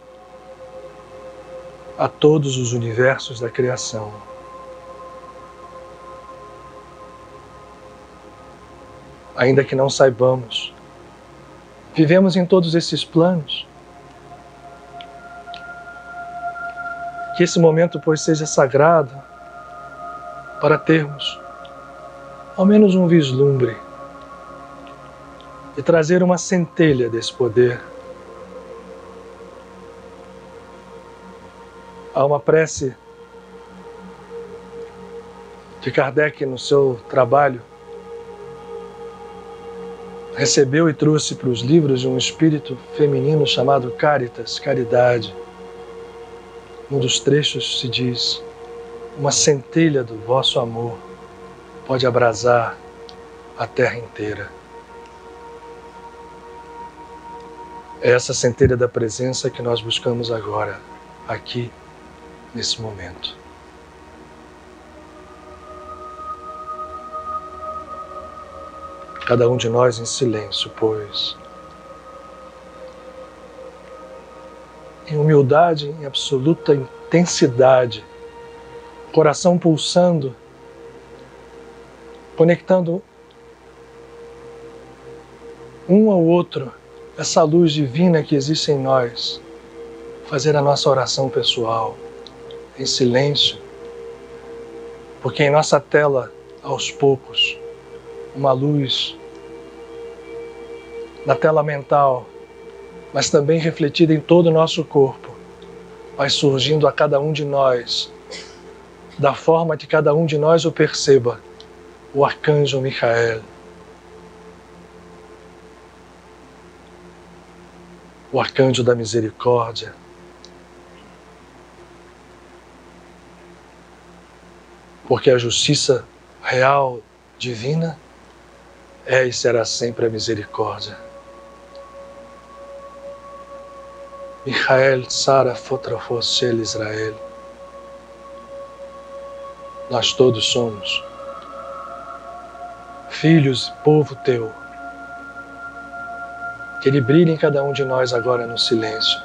a todos os universos da criação. Ainda que não saibamos, vivemos em todos esses planos. Que esse momento, pois, seja sagrado para termos ao menos um vislumbre e trazer uma centelha desse poder. Há uma prece de Kardec no seu trabalho. Recebeu e trouxe para os livros de um espírito feminino chamado Caritas, Caridade. Um dos trechos se diz: uma centelha do vosso amor pode abrasar a terra inteira. É essa centelha da presença que nós buscamos agora, aqui, nesse momento. Cada um de nós em silêncio, pois, em humildade, em absoluta intensidade, coração pulsando, conectando um ao outro, essa luz divina que existe em nós, fazer a nossa oração pessoal, em silêncio, porque em nossa tela, aos poucos, uma luz na tela mental, mas também refletida em todo o nosso corpo, vai surgindo a cada um de nós, da forma que cada um de nós o perceba, o Arcanjo Micael, o Arcanjo da Misericórdia, porque a justiça real, divina, é e será sempre a misericórdia. Michael Tzara Fotrofosel Israel. Nós todos somos filhos e povo teu. Que ele brilhe em cada um de nós agora no silêncio.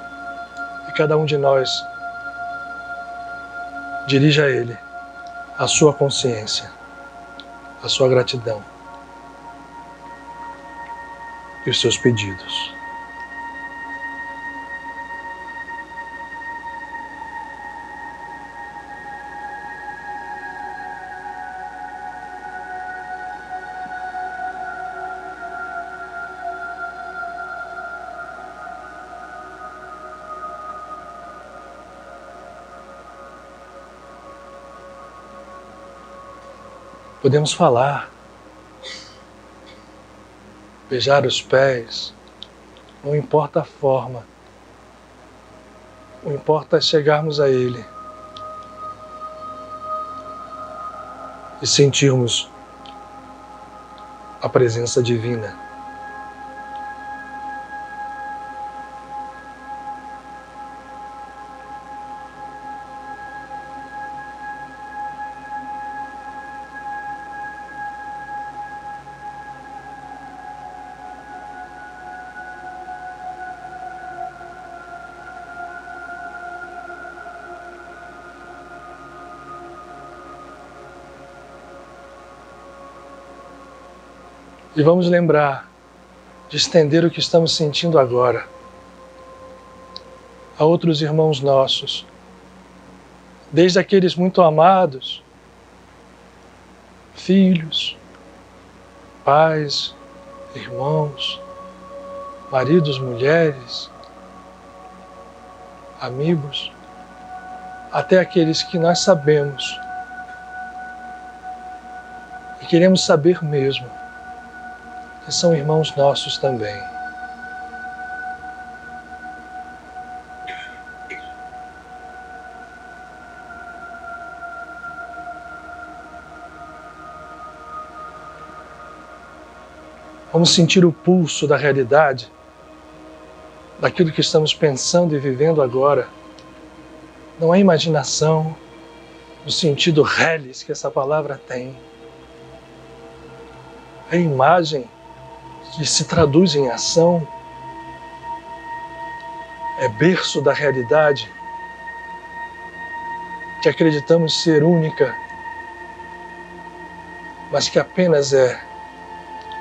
E cada um de nós dirija a ele a sua consciência, a sua gratidão e os seus pedidos. Podemos falar, beijar os pés, não importa a forma, o importa é chegarmos a Ele e sentirmos a presença divina. E vamos lembrar de estender o que estamos sentindo agora a outros irmãos nossos, desde aqueles muito amados, filhos, pais, irmãos, maridos, mulheres, amigos, até aqueles que nós sabemos e queremos saber mesmo que são irmãos nossos também. Vamos sentir o pulso da realidade, daquilo que estamos pensando e vivendo agora. Não é imaginação, no sentido reles que essa palavra tem. É imagem que se traduz em ação. É berço da realidade, que acreditamos ser única, mas que apenas é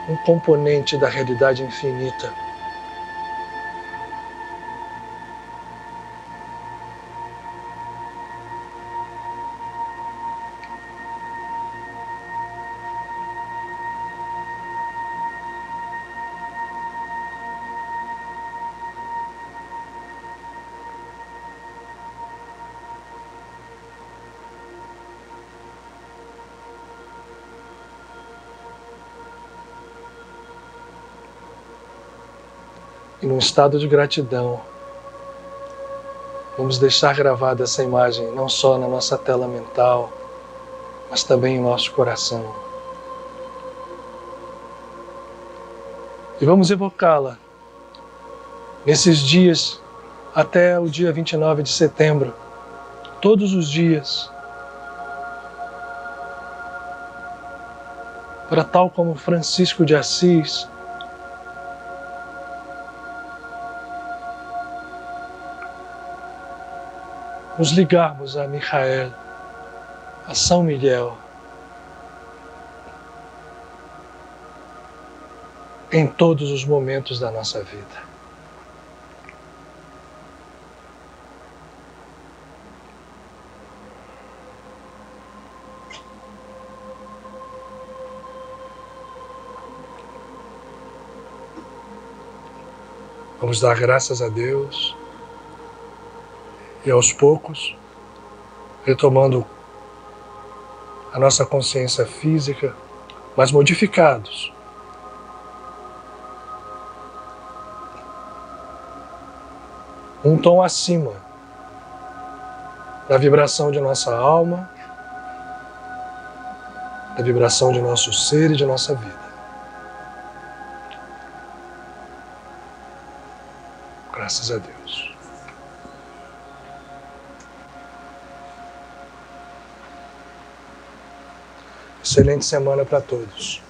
um componente da realidade infinita. E num estado de gratidão, vamos deixar gravada essa imagem não só na nossa tela mental, mas também em nosso coração. E vamos evocá-la nesses dias até o dia 29 de setembro, todos os dias, para tal como Francisco de Assis, nos ligarmos a Michael, a São Miguel, em todos os momentos da nossa vida. Vamos dar graças a Deus. E aos poucos, retomando a nossa consciência física, mas modificados. Um tom acima da vibração de nossa alma, da vibração de nosso ser e de nossa vida. Graças a Deus. Excelente semana para todos.